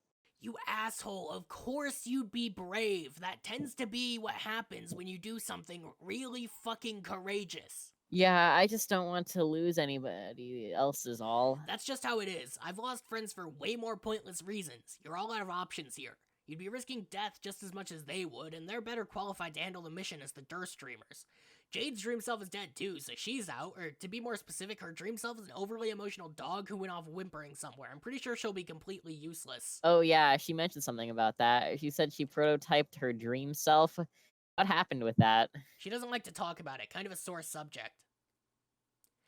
You asshole, of course you'd be brave. That tends to be what happens when you do something really fucking courageous. Yeah, I just don't want to lose anybody else is all. That's just how it is. I've lost friends for way more pointless reasons. You're all out of options here. You'd be risking death just as much as they would, and they're better qualified to handle the mission as the Durst Dreamers. Jade's dream self is dead too, so she's out, or to be more specific, her dream self is an overly emotional dog who went off whimpering somewhere. I'm pretty sure she'll be completely useless. Oh yeah, she mentioned something about that. She said she prototyped her dream self. What happened with that? She doesn't like to talk about it, kind of a sore subject.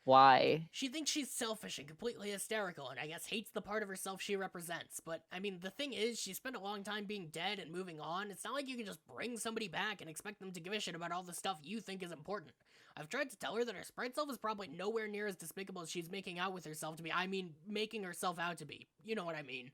Why? She thinks she's selfish and completely hysterical, and I guess hates the part of herself she represents. But, I mean, the thing is, she spent a long time being dead and moving on. It's not like you can just bring somebody back and expect them to give a shit about all the stuff you think is important. I've tried to tell her that her sprite self is probably nowhere near as despicable as she's making out with herself to be. I mean, making herself out to be. You know what I mean.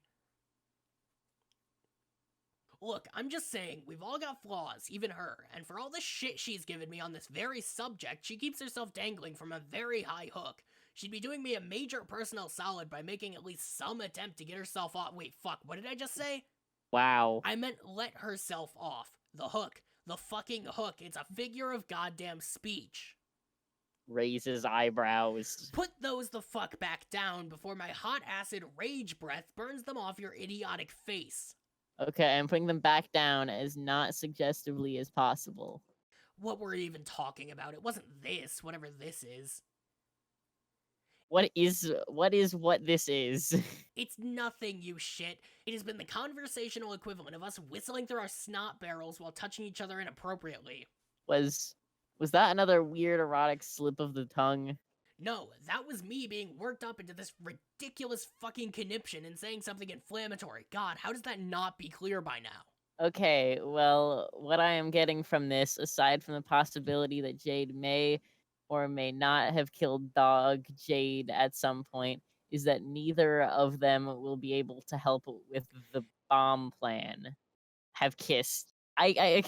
Look, I'm just saying, we've all got flaws, even her, and for all the shit she's given me on this very subject, she keeps herself dangling from a very high hook. She'd be doing me a major personal solid by making at least some attempt to get herself off. Wait, fuck, what did I just say? Wow. I meant let herself off. The hook. The fucking hook. It's a figure of goddamn speech. Raises eyebrows. Put those the fuck back down before my hot acid rage breath burns them off your idiotic face. Okay, I'm putting them back down as not suggestively as possible. What were we even talking about? It wasn't this, whatever this is. What is what this is? It's nothing, you shit. It has been the conversational equivalent of us whistling through our snot barrels while touching each other inappropriately. Was that another weird erotic slip of the tongue? No, that was me being worked up into this ridiculous fucking conniption and saying something inflammatory. God, how does that not be clear by now? Okay, well, what I am getting from this, aside from the possibility that Jade may or may not have killed Dog Jade at some point, is that neither of them will be able to help with the bomb plan. Have kissed. Okay,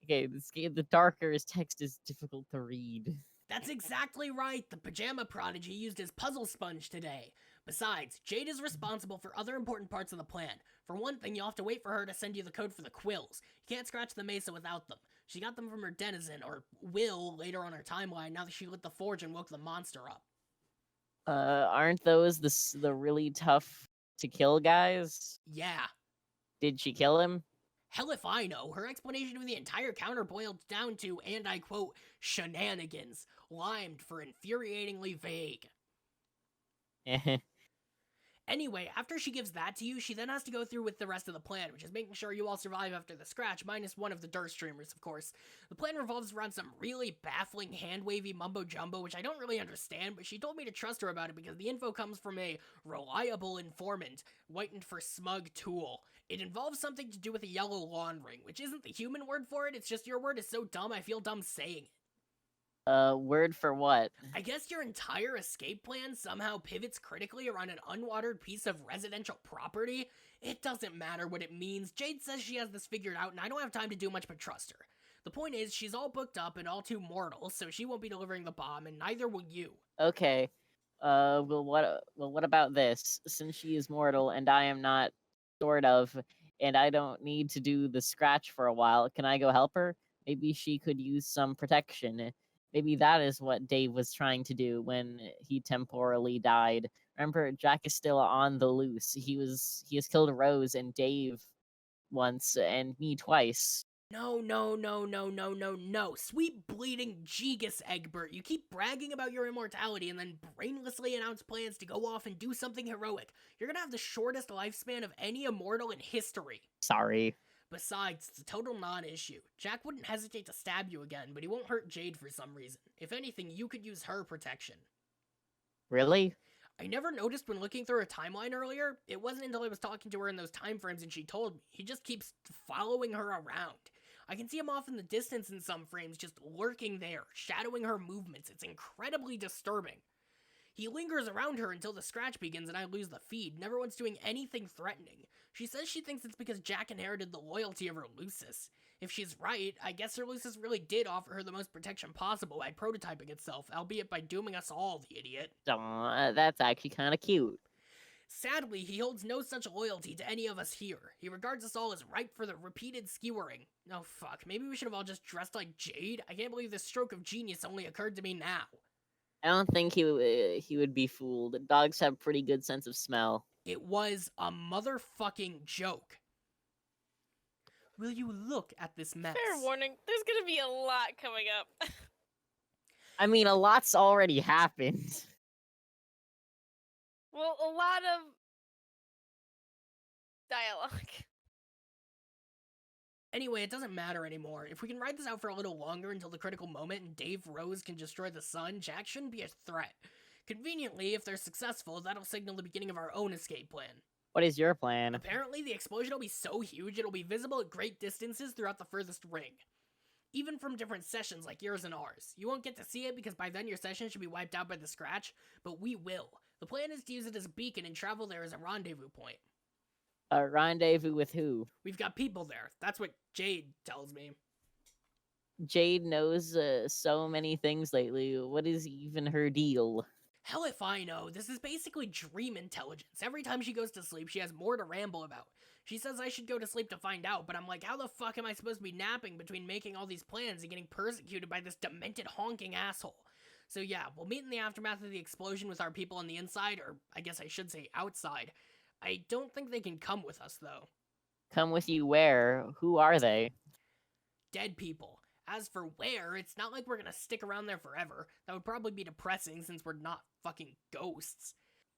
the darker his text is difficult to read. That's exactly right. The pajama prodigy used his puzzle sponge today. Besides, Jade is responsible for other important parts of the plan. For one thing, you'll have to wait for her to send you the code for the quills. You can't scratch the mesa without them. She got them from her denizen, or will, later on her timeline, now that she lit the forge and woke the monster up. Aren't those the really tough to kill guys? Yeah. Did she kill him? Hell if I know. Her explanation of the entire counter boiled down to, and I quote, shenanigans, limed for infuriatingly vague. Anyway, after she gives that to you, she then has to go through with the rest of the plan, which is making sure you all survive after the scratch, minus one of the dirt streamers, of course. The plan revolves around some really baffling hand-wavy mumbo-jumbo, which I don't really understand, but she told me to trust her about it because the info comes from a reliable informant, whitened for smug tool. It involves something to do with a yellow lawn ring, which isn't the human word for it, it's just your word is so dumb I feel dumb saying it. Word for what? I guess your entire escape plan somehow pivots critically around an unwatered piece of residential property? It doesn't matter what it means. Jade says she has this figured out, and I don't have time to do much but trust her. The point is, she's all booked up and all too mortal, so she won't be delivering the bomb, and neither will you. Okay. What about this? Since she is mortal and I am not, sort of, and I don't need to do the scratch for a while, can I go help her? Maybe she could use some protection. Maybe that is what Dave was trying to do when he temporarily died. Remember, Jack is still on the loose. He has killed Rose and Dave once, and me twice. No. Sweet bleeding Jegus, Egbert. You keep bragging about your immortality and then brainlessly announce plans to go off and do something heroic. You're gonna have the shortest lifespan of any immortal in history. Sorry. Besides, it's a total non-issue. Jack wouldn't hesitate to stab you again, but he won't hurt Jade for some reason. If anything, you could use her protection. Really? I never noticed when looking through her timeline earlier. It wasn't until I was talking to her in those time frames and she told me. He just keeps following her around. I can see him off in the distance in some frames, just lurking there, shadowing her movements. It's incredibly disturbing. He lingers around her until the scratch begins and I lose the feed, never once doing anything threatening. She says she thinks it's because Jack inherited the loyalty of her Lucis. If she's right, I guess her Lucis really did offer her the most protection possible by prototyping itself, albeit by dooming us all, the idiot. Aw, that's actually kind of cute. Sadly, he holds no such loyalty to any of us here. He regards us all as ripe for the repeated skewering. Oh fuck, maybe we should have all just dressed like Jade? I can't believe this stroke of genius only occurred to me now. I don't think he would be fooled. Dogs have pretty good sense of smell. It was a motherfucking joke. Will you look at this mess? Fair warning, there's gonna be a lot coming up. I mean, a lot's already happened. Well, a lot of dialogue. Anyway, it doesn't matter anymore. If we can ride this out for a little longer until the critical moment and Dave Rose can destroy the sun, Jack shouldn't be a threat. Conveniently, if they're successful, that'll signal the beginning of our own escape plan. What is your plan? Apparently, the explosion will be so huge it'll be visible at great distances throughout the furthest ring. Even from different sessions like yours and ours. You won't get to see it because by then your session should be wiped out by the scratch, but we will. The plan is to use it as a beacon and travel there as a rendezvous point. A rendezvous with who? We've got people there. That's what Jade tells me. Jade knows so many things lately. What is even her deal? Hell if I know. This is basically dream intelligence. Every time she goes to sleep, she has more to ramble about. She says I should go to sleep to find out, but I'm like, how the fuck am I supposed to be napping between making all these plans and getting persecuted by this demented honking asshole? So yeah, we'll meet in the aftermath of the explosion with our people on the inside, or I guess I should say outside. I don't think they can come with us, though. Come with you where? Who are they? Dead people. As for where, it's not like we're gonna stick around there forever. That would probably be depressing since we're not fucking ghosts.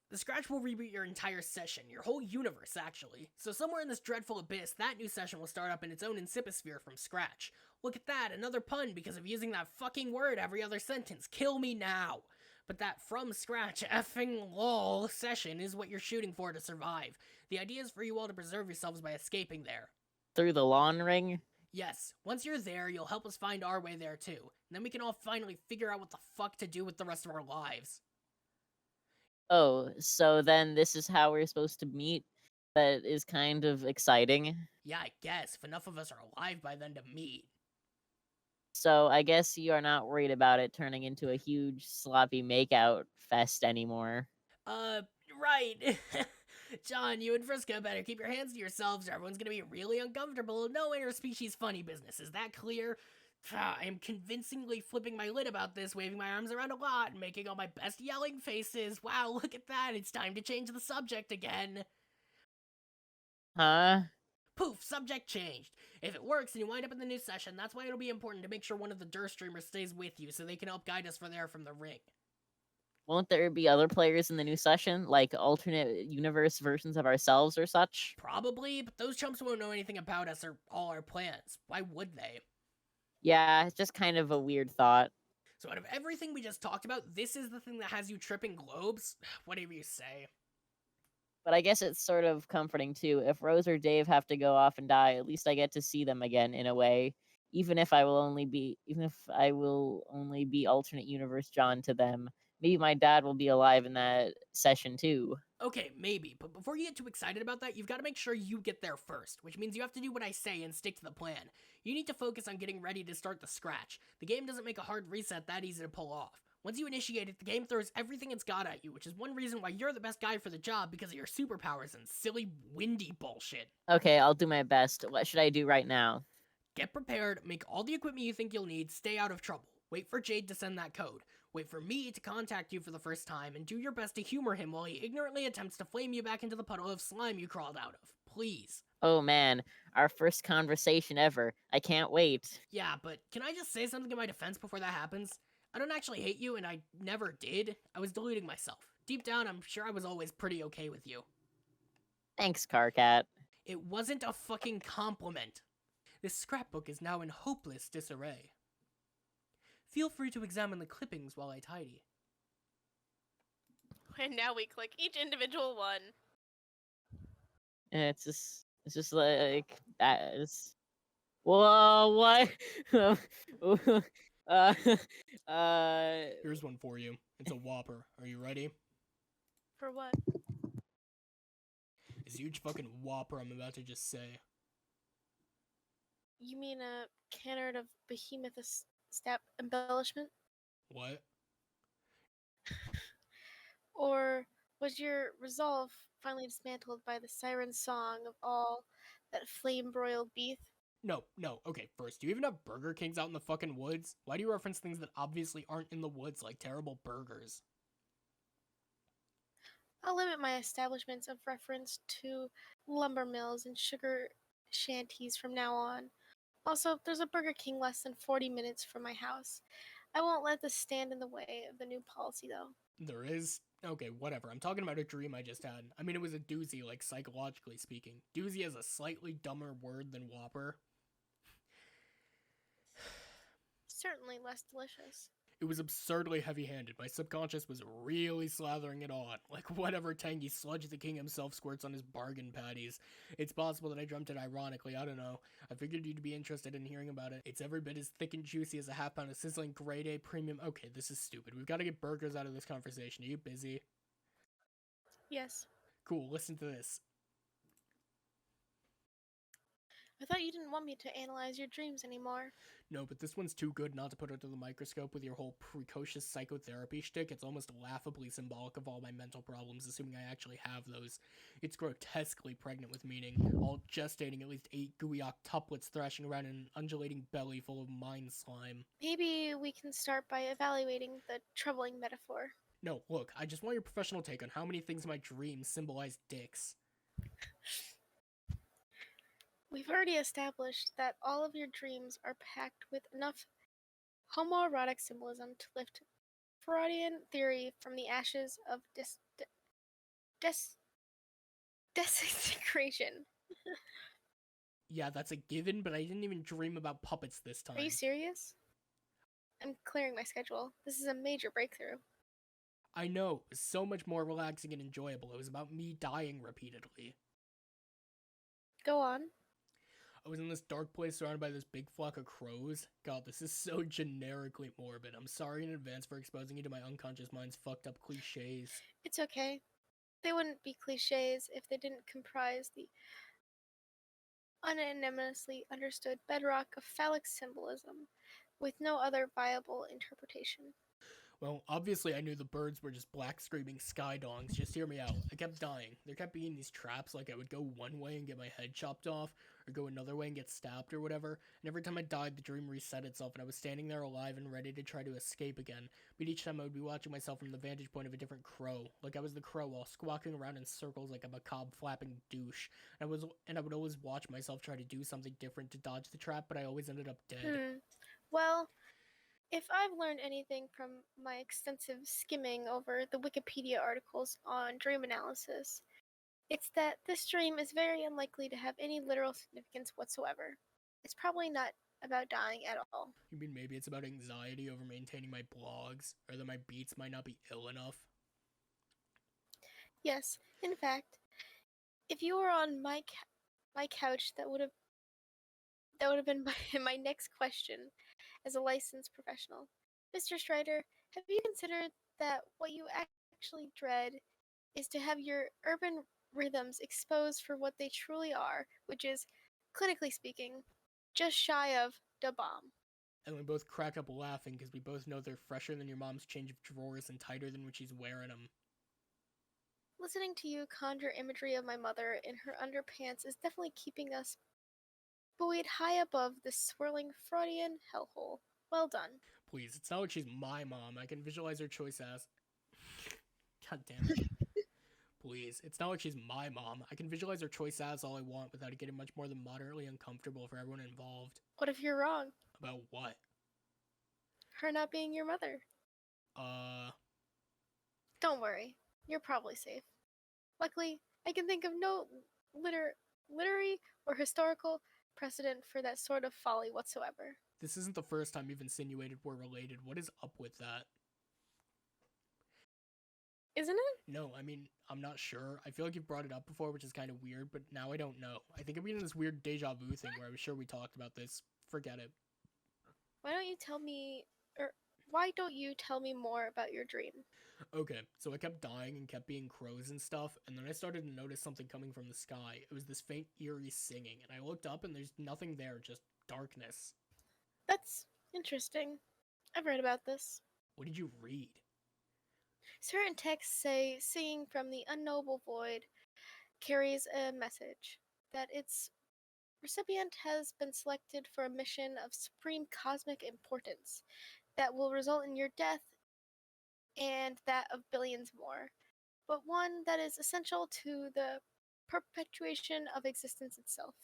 The scratch will reboot your entire session, your whole universe, actually. So somewhere in this dreadful abyss, that new session will start up in its own insiposphere from scratch. Look at that, another pun because of using that fucking word every other sentence. Kill me now! But that from scratch effing lol session is what you're shooting for to survive. The idea is for you all to preserve yourselves by escaping there. Through the lawn ring? Yes, once you're there, you'll help us find our way there too. And then we can all finally figure out what the fuck to do with the rest of our lives. Oh, so then this is how we're supposed to meet? That is kind of exciting. Yeah, I guess, if enough of us are alive by then to meet. So I guess you are not worried about it turning into a huge sloppy makeout fest anymore. Right. John, you and Frisco better keep your hands to yourselves or everyone's gonna be really uncomfortable. No interspecies funny business, is that clear? I am convincingly flipping my lid about this, waving my arms around a lot, and making all my best yelling faces. Wow, look at that, it's time to change the subject again. Huh? Poof, subject changed. If it works and you wind up in the new session, that's why it'll be important to make sure one of the Durst streamers stays with you so they can help guide us from there from the ring. Won't there be other players in the new session, like alternate universe versions of ourselves or such? Probably, but those chumps won't know anything about us or all our plans. Why would they? Yeah, it's just kind of a weird thought. So out of everything we just talked about, this is the thing that has you tripping globes? Whatever you say. But I guess it's sort of comforting too. If Rose or Dave have to go off and die, at least I get to see them again in a way. Even if I will only be alternate universe John to them. Maybe my dad will be alive in that session too. Okay, maybe, but before you get too excited about that, you've got to make sure you get there first, which means you have to do what I say and stick to the plan. You need to focus on getting ready to start the scratch. The game doesn't make a hard reset that easy to pull off. Once you initiate it, the game throws everything it's got at you, which is one reason why you're the best guy for the job because of your superpowers and silly, windy bullshit. Okay, I'll do my best. What should I do right now? Get prepared, make all the equipment you think you'll need, stay out of trouble. Wait for Jade to send that code. Wait for me to contact you for the first time, and do your best to humor him while he ignorantly attempts to flame you back into the puddle of slime you crawled out of. Please. Oh man, our first conversation ever. I can't wait. Yeah, but can I just say something in my defense before that happens? I don't actually hate you, and I never did. I was deluding myself. Deep down, I'm sure I was always pretty okay with you. Thanks, Carcat. It wasn't a fucking compliment. This scrapbook is now in hopeless disarray. Feel free to examine the clippings while I tidy. And now we click each individual one. It's just like that is. Whoa, what? uh, Here's one for you. It's a whopper. Are you ready? For what? This huge fucking whopper I'm about to just say. You mean a canard of behemoth step embellishment? What? Or was your resolve finally dismantled by the siren song of all that flame-broiled beef? No, okay, first, do you even have Burger Kings out in the fucking woods? Why do you reference things that obviously aren't in the woods like terrible burgers? I'll limit my establishments of reference to lumber mills and sugar shanties from now on. Also, there's a Burger King less than 40 minutes from my house. I won't let this stand in the way of the new policy, though. There is? Okay, whatever. I'm talking about a dream I just had. I mean, it was a doozy, like, psychologically speaking. Doozy is a slightly dumber word than whopper. Certainly less delicious. It was absurdly heavy-handed. My subconscious was really slathering it on, like whatever tangy sludge the king himself squirts on his bargain patties. It's possible that I dreamt it ironically, I don't know. I figured you'd be interested in hearing about it. It's every bit as thick and juicy as a half-pound of sizzling grade A premium— Okay, this is stupid. We've got to get burgers out of this conversation. Are you busy? Yes. Cool, listen to this. I thought you didn't want me to analyze your dreams anymore. No, but this one's too good not to put under the microscope with your whole precocious psychotherapy shtick. It's almost laughably symbolic of all my mental problems, assuming I actually have those. It's grotesquely pregnant with meaning, all gestating at least 8 gooey octuplets thrashing around in an undulating belly full of mind slime. Maybe we can start by evaluating the troubling metaphor. No, look, I just want your professional take on how many things in my dreams symbolize dicks. We've already established that all of your dreams are packed with enough homoerotic symbolism to lift Freudian theory from the ashes of desecration. Yeah, that's a given, but I didn't even dream about puppets this time. Are you serious? I'm clearing my schedule. This is a major breakthrough. I know, it was so much more relaxing and enjoyable. It was about me dying repeatedly. Go on. I was in this dark place surrounded by this big flock of crows. God, this is so generically morbid. I'm sorry in advance for exposing you to my unconscious mind's fucked up cliches. It's okay. They wouldn't be cliches if they didn't comprise the unanimously understood bedrock of phallic symbolism, with no other viable interpretation. Well, obviously I knew the birds were just black screaming sky dongs. Just hear me out. I kept dying. There kept being these traps, like I would go one way and get my head chopped off, or go another way and get stabbed or whatever, and every time I died, the dream reset itself, and I was standing there alive and ready to try to escape again, but each time I would be watching myself from the vantage point of a different crow, like I was the crow while squawking around in circles like a macabre flapping douche, and I would always watch myself try to do something different to dodge the trap, but I always ended up dead. Well, If I've learned anything from my extensive skimming over the Wikipedia articles on dream analysis, it's that this dream is very unlikely to have any literal significance whatsoever. It's probably not about dying at all. You mean maybe it's about anxiety over maintaining my blogs, or that my beats might not be ill enough? Yes, in fact, if you were on my couch, that would have been my next question as a licensed professional. Mr. Strider, have you considered that what you actually dread is to have your urban rhythms exposed for what they truly are, which is, clinically speaking, just shy of da bomb? And we both crack up laughing because we both know they're fresher than your mom's change of drawers and tighter than when she's wearing them. Listening to you conjure imagery of my mother in her underpants is definitely keeping us buoyed high above this swirling Freudian hellhole. Well done. Please, it's not like she's my mom. I can visualize her choice as. God damn it. Please, it's not like she's my mom. I can visualize her choice as all I want without it getting much more than moderately uncomfortable for everyone involved. What if you're wrong? About what? Her not being your mother. Don't worry. You're probably safe. Luckily, I can think of no literary or historical precedent for that sort of folly whatsoever. This isn't the first time you've insinuated we're related. What is up with that? Isn't it? No, I mean, I'm not sure. I feel like you've brought it up before, which is kind of weird, but now I don't know. I think I'm getting this weird deja vu thing where I was sure we talked about this. Forget it. Why don't you tell me more about your dream? Okay, so I kept dying and kept being crows and stuff, and then I started to notice something coming from the sky. It was this faint, eerie singing, and I looked up and there's nothing there, just darkness. That's interesting. I've read about this. What did you read? Certain texts say singing from the unknowable void carries a message that its recipient has been selected for a mission of supreme cosmic importance that will result in your death and that of billions more, but one that is essential to the perpetuation of existence itself.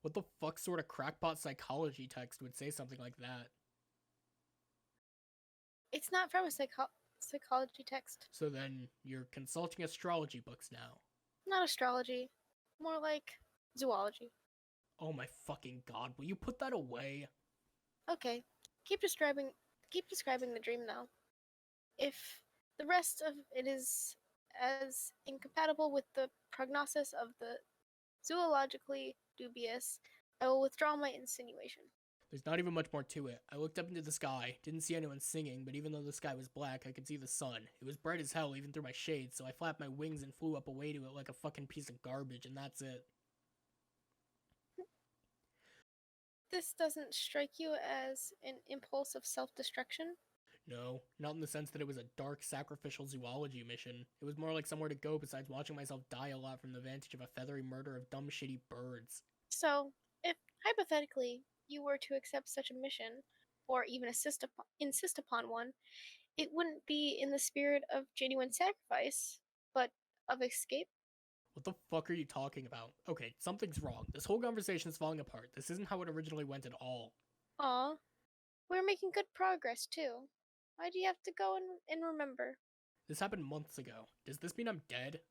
What the fuck sort of crackpot psychology text would say something like that? It's not from a psychology text. So then, you're consulting astrology books now. Not astrology. More like zoology. Oh my fucking god, will you put that away? Okay, keep describing the dream now. If the rest of it is as incompatible with the prognosis of the zoologically dubious, I will withdraw my insinuation. There's not even much more to it. I looked up into the sky, didn't see anyone singing, but even though the sky was black, I could see the sun. It was bright as hell even through my shades, so I flapped my wings and flew up away to it like a fucking piece of garbage, and that's it. This doesn't strike you as an impulse of self-destruction? No, not in the sense that it was a dark, sacrificial zoology mission. It was more like somewhere to go besides watching myself die a lot from the vantage of a feathery murder of dumb, shitty birds. So, if hypothetically you were to accept such a mission, or even insist upon one, it wouldn't be in the spirit of genuine sacrifice, but of escape. What the fuck are you talking about? Okay, something's wrong. This whole conversation is falling apart. This isn't how it originally went at all. Aw, we're making good progress too. Why do you have to go and remember? This happened months ago. Does this mean I'm dead?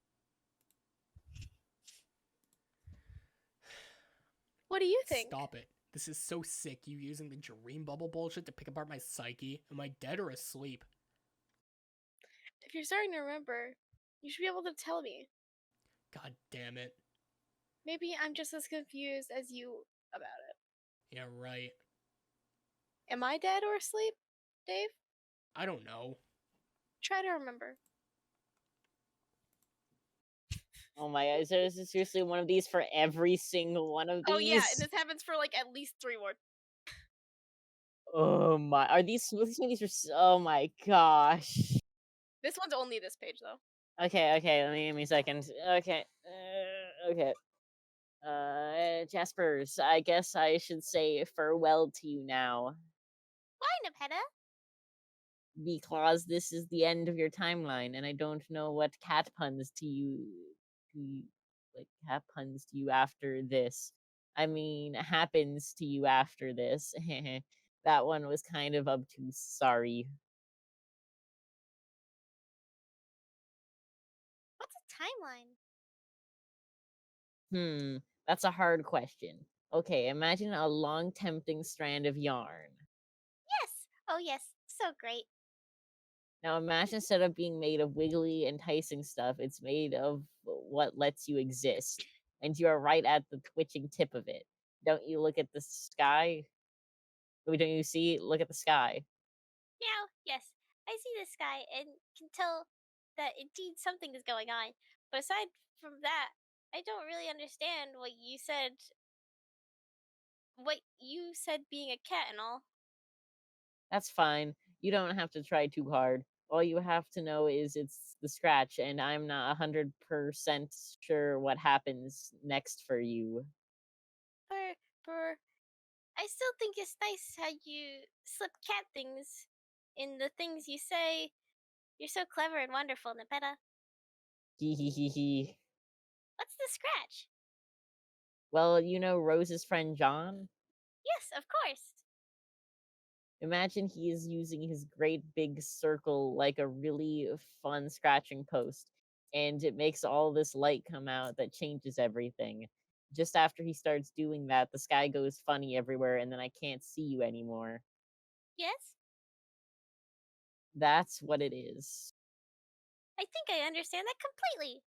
What do you think? Stop it. This is so sick, you using the dream bubble bullshit to pick apart my psyche. Am I dead or asleep? If you're starting to remember, you should be able to tell me. God damn it. Maybe I'm just as confused as you about it. Yeah, right. Am I dead or asleep, Dave? I don't know. Try to remember. Oh my god, is there seriously one of these for every single one of these? Oh yeah, and this happens for like at least 3 more. Oh my, are these oh my gosh. This one's only this page though. Okay, let me give me a second. Okay. Jaspers, I guess I should say farewell to you now. Why, Nepeta? Because this is the end of your timeline, and I don't know what cat puns to you after this. I mean, happens to you after this. That one was kind of obtuse. Sorry. What's a timeline? That's a hard question. Okay, imagine a long, tempting strand of yarn. Yes. Oh, yes. So great. Now imagine instead of being made of wiggly, enticing stuff, it's made of what lets you exist. And you are right at the twitching tip of it. Don't you look at the sky? Don't you see? Look at the sky. Meow. Yes. I see the sky and can tell that indeed something is going on. But aside from that, I don't really understand what you said. What you said being a cat and all. That's fine. You don't have to try too hard. All you have to know is it's the scratch, and I'm not 100% sure what happens next for you. Brr. I still think it's nice how you slip cat things in the things you say. You're so clever and wonderful, Nepeta. Hee hee hee hee. What's the scratch? Well, you know Rose's friend John? Yes, of course. Imagine he is using his great big circle like a really fun scratching post, and it makes all this light come out that changes everything. Just after he starts doing that, the sky goes funny everywhere, and then I can't see you anymore. Yes? That's what it is. I think I understand that completely.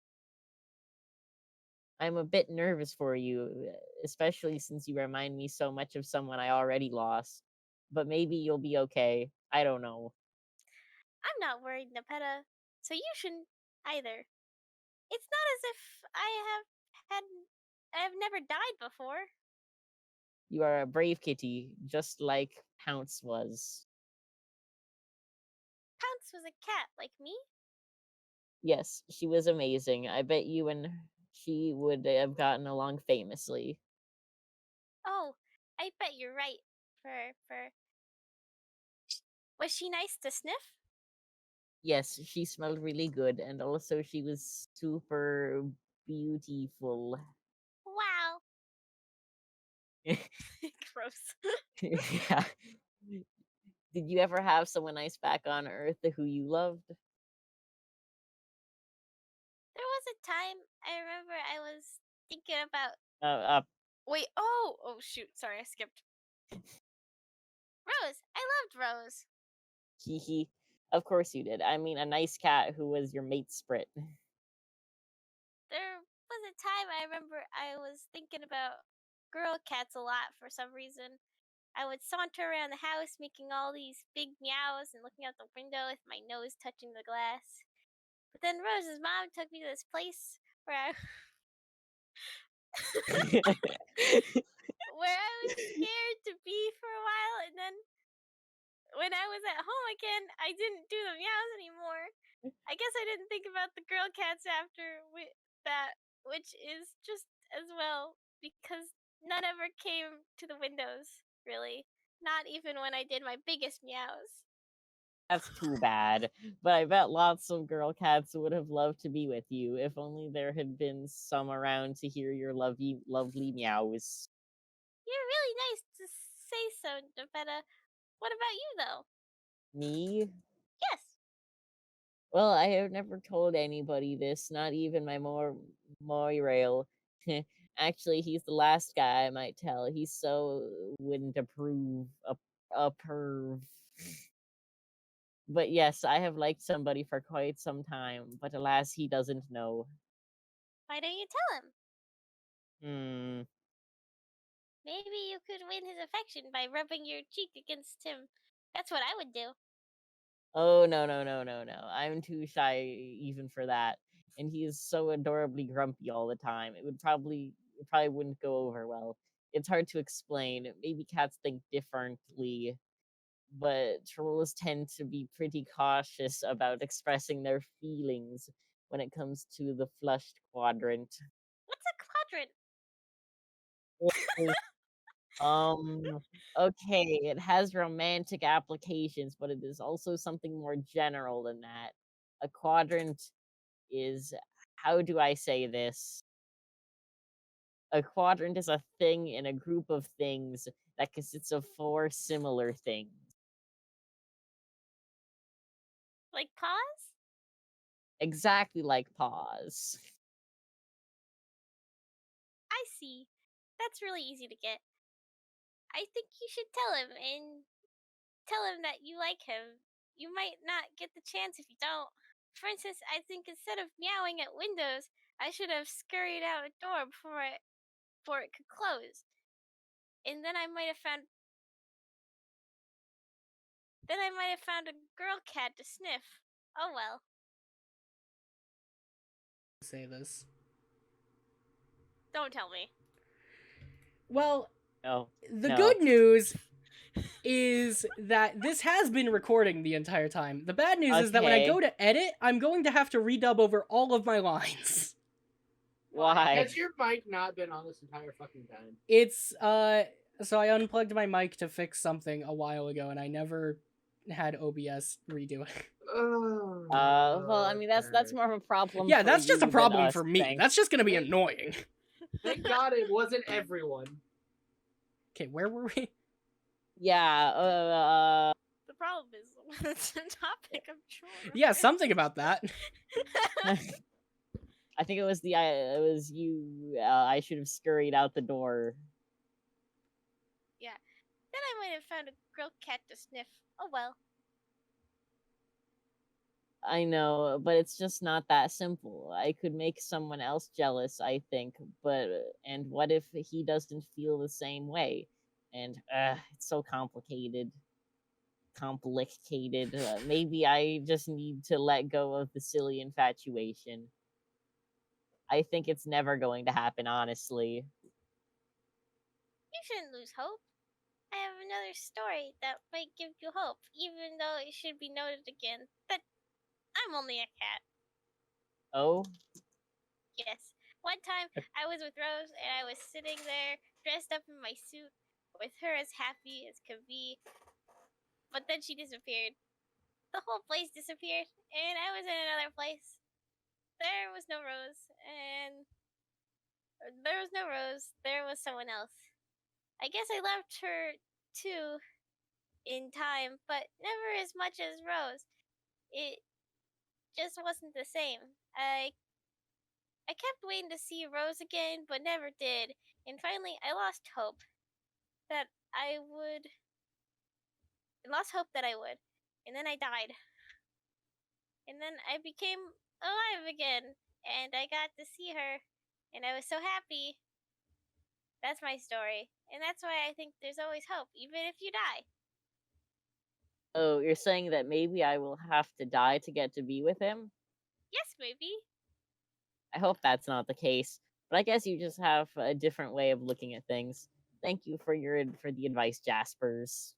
I'm a bit nervous for you, especially since you remind me so much of someone I already lost. But maybe you'll be okay. I don't know. I'm not worried, Nepeta, so you shouldn't either. It's not as if I've never died before. You are a brave kitty, just like Pounce was. Pounce was a cat like me. Yes, she was amazing. I bet you and she would have gotten along famously. Oh, I bet you're right. For was she nice to sniff? Yes, she smelled really good, and also she was super beautiful. Wow. Gross. Yeah. Did you ever have someone nice back on Earth who you loved? There was a time I remember I was thinking about. Uh, uh, Wait, oh shoot, sorry, I skipped. Rose, I loved Rose. Hee hee. Of course you did. I mean, a nice cat who was your mate sprit. There was a time I remember I was thinking about girl cats a lot for some reason. I would saunter around the house making all these big meows and looking out the window with my nose touching the glass. But then Rose's mom took me to this place where I where I was scared to be for a while, and then when I was at home again, I didn't do the meows anymore. I guess I didn't think about the girl cats after that, which is just as well because none ever came to the windows, really. Not even when I did my biggest meows. That's too bad. But I bet lots of girl cats would have loved to be with you if only there had been some around to hear your lovely meows. You're really nice to say so, Nepeta. What about you, though? Me? Yes. Well, I have never told anybody this, not even my Moirail. Actually, he's the last guy I might tell. He's so wouldn't approve a perv. But yes, I have liked somebody for quite some time, but alas, he doesn't know. Why don't you tell him? Hmm. Maybe you could win his affection by rubbing your cheek against him. That's what I would do. Oh no no no no no! I'm too shy even for that, and he is so adorably grumpy all the time. It probably wouldn't go over well. It's hard to explain. Maybe cats think differently, but trolls tend to be pretty cautious about expressing their feelings when it comes to the flushed quadrant. What's a quadrant? Um, okay, it has romantic applications, but it is also something more general than that. A quadrant is, how do I say this? A quadrant is a thing in a group of things that consists of 4 similar things. Like pause? Exactly like pause. I see. That's really easy to get. I think you should tell him and tell him that you like him. You might not get the chance if you don't. For instance, I think instead of meowing at windows, I should have scurried out a door before it could close. And then I might have found a girl cat to sniff. Oh well. Say this. Don't tell me. Well, No. the No. good news is that this has been recording the entire time. The bad news is that when I go to edit, I'm going to have to redub over all of my lines. Why? Has your mic not been on this entire fucking time? It's, so I unplugged my mic to fix something a while ago, and I never had OBS redo it. Well, I mean, that's more of a problem. Yeah, for that's just a you than problem us, for me. thanks. That's just gonna be annoying. Thank God it wasn't everyone. Okay, where were we? Yeah. The problem is it's a topic of chores. Yeah, something about that. I think it was you. I should have scurried out the door. Yeah. Then I might have found a girl cat to sniff. Oh well. I know, but it's just not that simple. I could make someone else jealous, I think, and what if he doesn't feel the same way? And it's so complicated. Maybe I just need to let go of the silly infatuation. I think it's never going to happen, honestly. You shouldn't lose hope. I have another story that might give you hope, even though it should be noted again that I'm only a cat. Oh? Yes. One time I was with Rose and I was sitting there dressed up in my suit with her as happy as could be. But then she disappeared. The whole place disappeared and I was in another place. There was no Rose and there was someone else. I guess I loved her too in time, but never as much as Rose. It just wasn't the same. I kept waiting to see Rose again, but never did. And finally, I lost hope that I would. And then I died. And then I became alive again, and I got to see her, and I was so happy. That's my story, and that's why I think there's always hope, even if you die. Oh, you're saying that maybe I will have to die to get to be with him? Yes, maybe. I hope that's not the case, but I guess you just have a different way of looking at things. Thank you for the advice, Jaspers.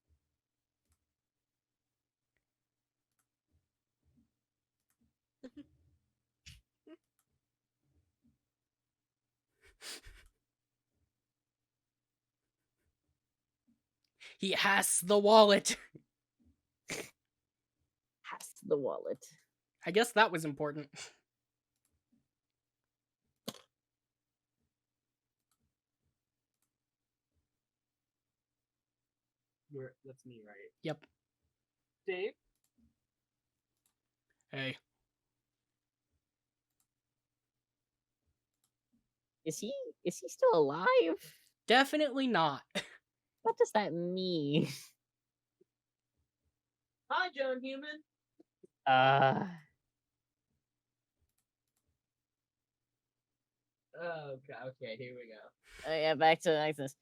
He has the wallet. Has the wallet. I guess that was important. That's me, right? Yep. Dave? Hey. Is he still alive? Definitely not. What does that mean? Hi, John Human. Okay, here we go. Yeah, back to this.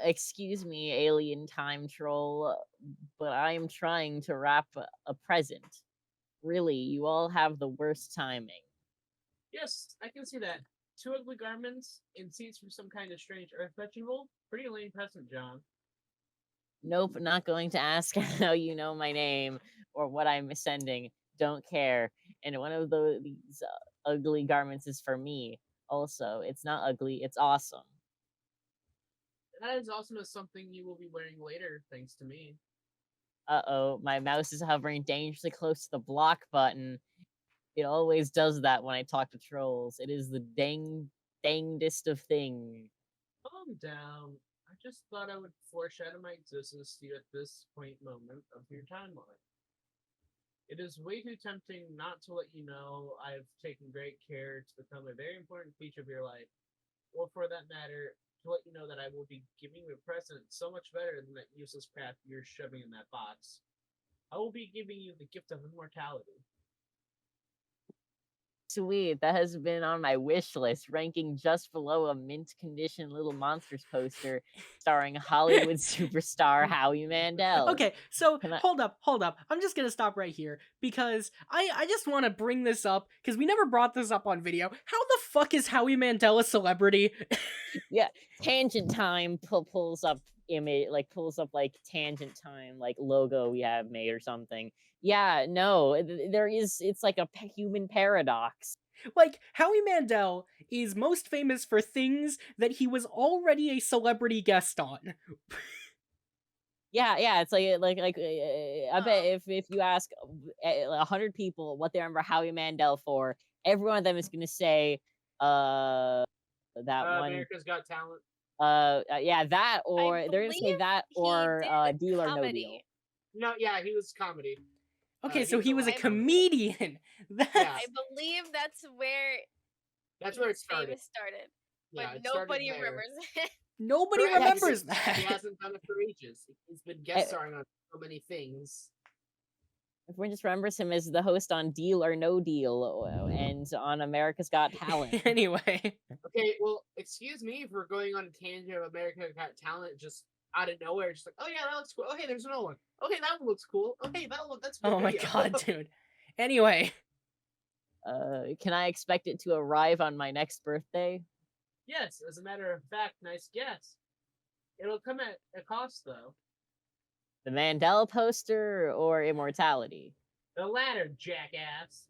Excuse me, alien time troll, but I am trying to wrap a present. Really, you all have the worst timing. Yes, I can see that. 2 ugly garments and seeds from some kind of strange earth vegetable. Pretty lame present, John. Nope, not going to ask how you know my name or what I'm sending. Don't care. And one of these ugly garments is for me. Also, it's not ugly, it's awesome. That is awesome as something you will be wearing later, thanks to me. Uh-oh, my mouse is hovering dangerously close to the block button. It always does that when I talk to trolls. It is the dangdest of things. calm down. I just thought I would foreshadow my existence to you at this point moment of your timeline. It is way too tempting not to let you know I've taken great care to become a very important feature of your life. Or for that matter, to let you know that I will be giving you a present so much better than that useless crap you're shoving in that box. I will be giving you the gift of immortality. Sweet, that has been on my wish list, ranking just below a mint condition Little Monsters poster starring Hollywood superstar Howie Mandel. Okay, so Can I- hold up. I'm just gonna stop right here because I just want to bring this up because we never brought this up on video. How the fuck is Howie Mandel a celebrity? Yeah, Tangent Time pulls up image, like pulls up like Tangent Time like logo we have made or something. Yeah, no, there is. It's like a human paradox. Like, Howie Mandel is most famous for things that he was already a celebrity guest on. Yeah, it's I bet if you ask 100 people what they remember Howie Mandel for, every one of them is gonna say, that one, America's Got Talent. yeah, that, or I they're gonna say believe that, he or did Deal or No Deal. comedy. No, yeah, he was comedy. Okay, so he was a I believe- comedian. That's Yeah. I believe that's where That's where it his fame started. started. Yeah, But it started nobody there. remembers it. nobody Correct. remembers He that. hasn't done it for ages. He's been guest starring on so many things. Everyone just remembers him as the host on Deal or No Deal and on America's Got Talent. Anyway, Okay, well, excuse me for going on a tangent of America Got Talent just out of nowhere. Just like, oh yeah, that looks cool. Okay, there's another one. Okay, that one looks cool. Okay, that's a good oh my video. god, dude. Anyway, Can I expect it to arrive on my next birthday? Yes, as a matter of fact, nice guess. It'll come at a cost, though. The Mandela poster or immortality? The latter, jackass.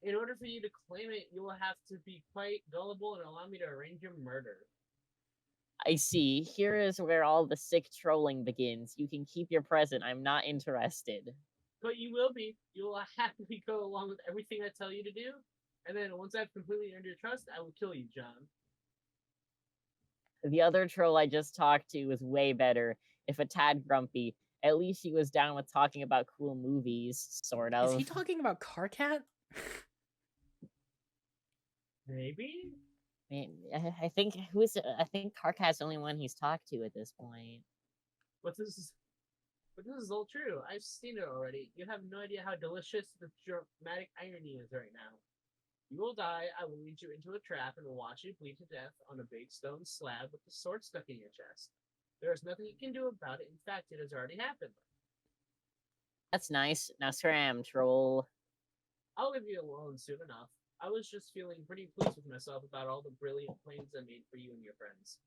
In order for you to claim it, you will have to be quite gullible and allow me to arrange your murder. I see. Here is where all the sick trolling begins. You can keep your present. I'm not interested. But you will be. You will happily go along with everything I tell you to do. And then once I've completely earned your trust, I will kill you, John. The other troll I just talked to was way better, if a tad grumpy. At least he was down with talking about cool movies, sort of. is he talking about Carcat? Maybe? Man, I think Karkat's the only one he's talked to at this point. But this is all true. I've seen it already. You have no idea how delicious the dramatic irony is right now. You will die. I will lead you into a trap and will watch you bleed to death on a big stone slab with the sword stuck in your chest. There is nothing you can do about it. In fact, it has already happened. That's nice. Now scram, troll. I'll leave you alone soon enough. I was just feeling pretty pleased with myself about all the brilliant plans I made for you and your friends.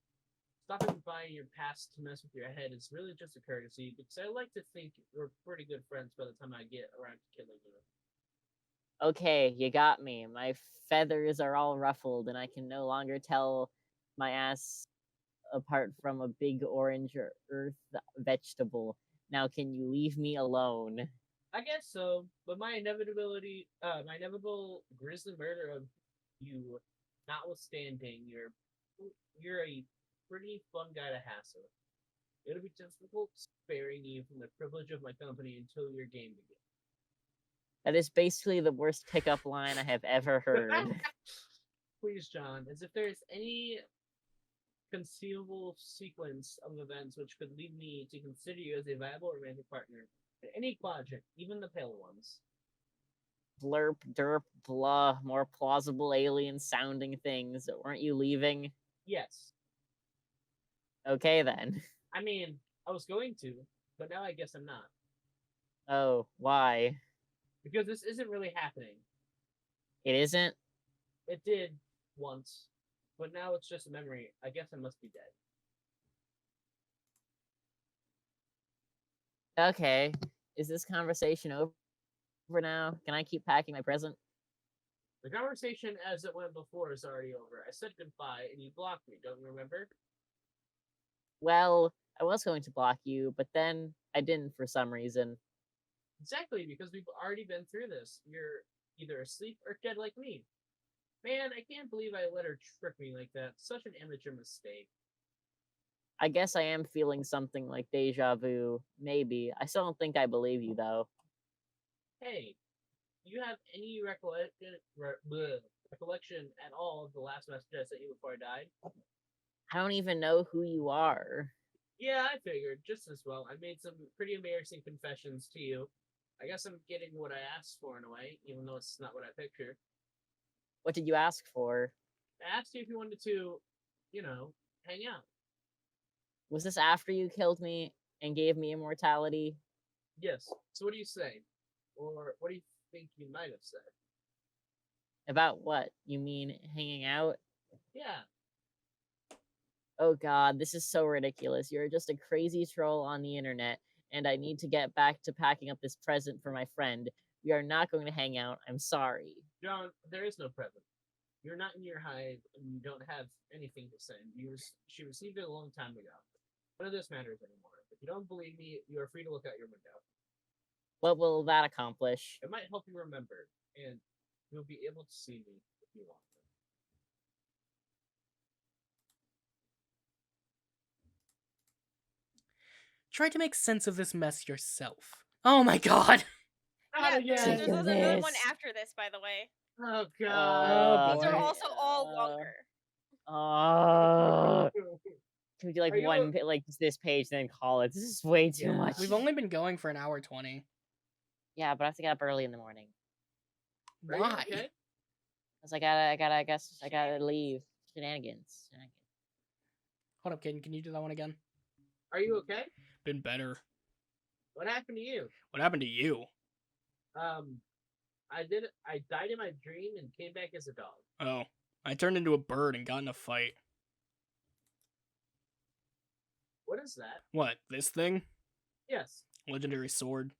Stopping by in your past to mess with your head is really just a courtesy, because I like to think we're pretty good friends by the time I get around to killing you. Okay, you got me. My feathers are all ruffled, and I can no longer tell my ass apart from a big orange earth vegetable. Now, can you leave me alone? I guess so, but my inevitable grisly murder of you notwithstanding, you're a pretty fun guy to hassle. It'll be difficult sparing you from the privilege of my company until your game begins. That is basically the worst pickup line I have ever heard. Please, John, as if there's any conceivable sequence of events which could lead me to consider you as a viable romantic partner in any quadrant, even the pale ones. Blurp, derp, blah, more plausible alien sounding things. Weren't you leaving? Yes. Okay then. I mean, I was going to, but now I guess I'm not. Oh, why? Because this isn't really happening. It isn't? It did once, but now it's just a memory. I guess I must be dead. Okay. Is this conversation over now? Can I keep packing my present? The conversation as it went before is already over. I said goodbye and you blocked me, don't you remember? Well, I was going to block you, but then I didn't for some reason. Exactly, because we've already been through this. You're either asleep or dead like me. Man, I can't believe I let her trick me like that. Such an amateur mistake. I guess I am feeling something like deja vu. Maybe. I still don't think I believe you, though. Hey, do you have any recollection at all of the last message I sent you before I died? I don't even know who you are. Yeah, I figured just as well. I made some pretty embarrassing confessions to you. I guess I'm getting what I asked for in a way, even though it's not what I pictured. What did you ask for? I asked you if you wanted to, hang out. Was this after you killed me and gave me immortality? Yes. So what do you say? Or what do you think you might have said? About what? You mean hanging out? Yeah. Oh god, this is so ridiculous. You're just a crazy troll on the internet, and I need to get back to packing up this present for my friend. We are not going to hang out. I'm sorry. John, there is no present. You're not in your hive, and you don't have anything to send. She received it a long time ago. None of this matters anymore. If you don't believe me, you are free to look out your window. What will that accomplish? It might help you remember, and you'll be able to see me if you want. Try to make sense of this mess yourself. Oh my god! Not Yeah, again. there's another one This. after this, by the way. Oh Oh, god. These are boy. also all longer. Can we do like Are you one like this page then call it? This is way too Yeah. much. We've only been going for an hour 20. Yeah, but I have to get up early in the morning. Are you Why? okay? Cause I gotta leave. Shenanigans. Hold up, Caden. Can you do that one again? Are you okay? Been better. What happened to you? What happened to you? I died in my dream and came back as a dog. Oh, I turned into a bird and got in a fight. What is that? What, this thing? Yes. Legendary sword.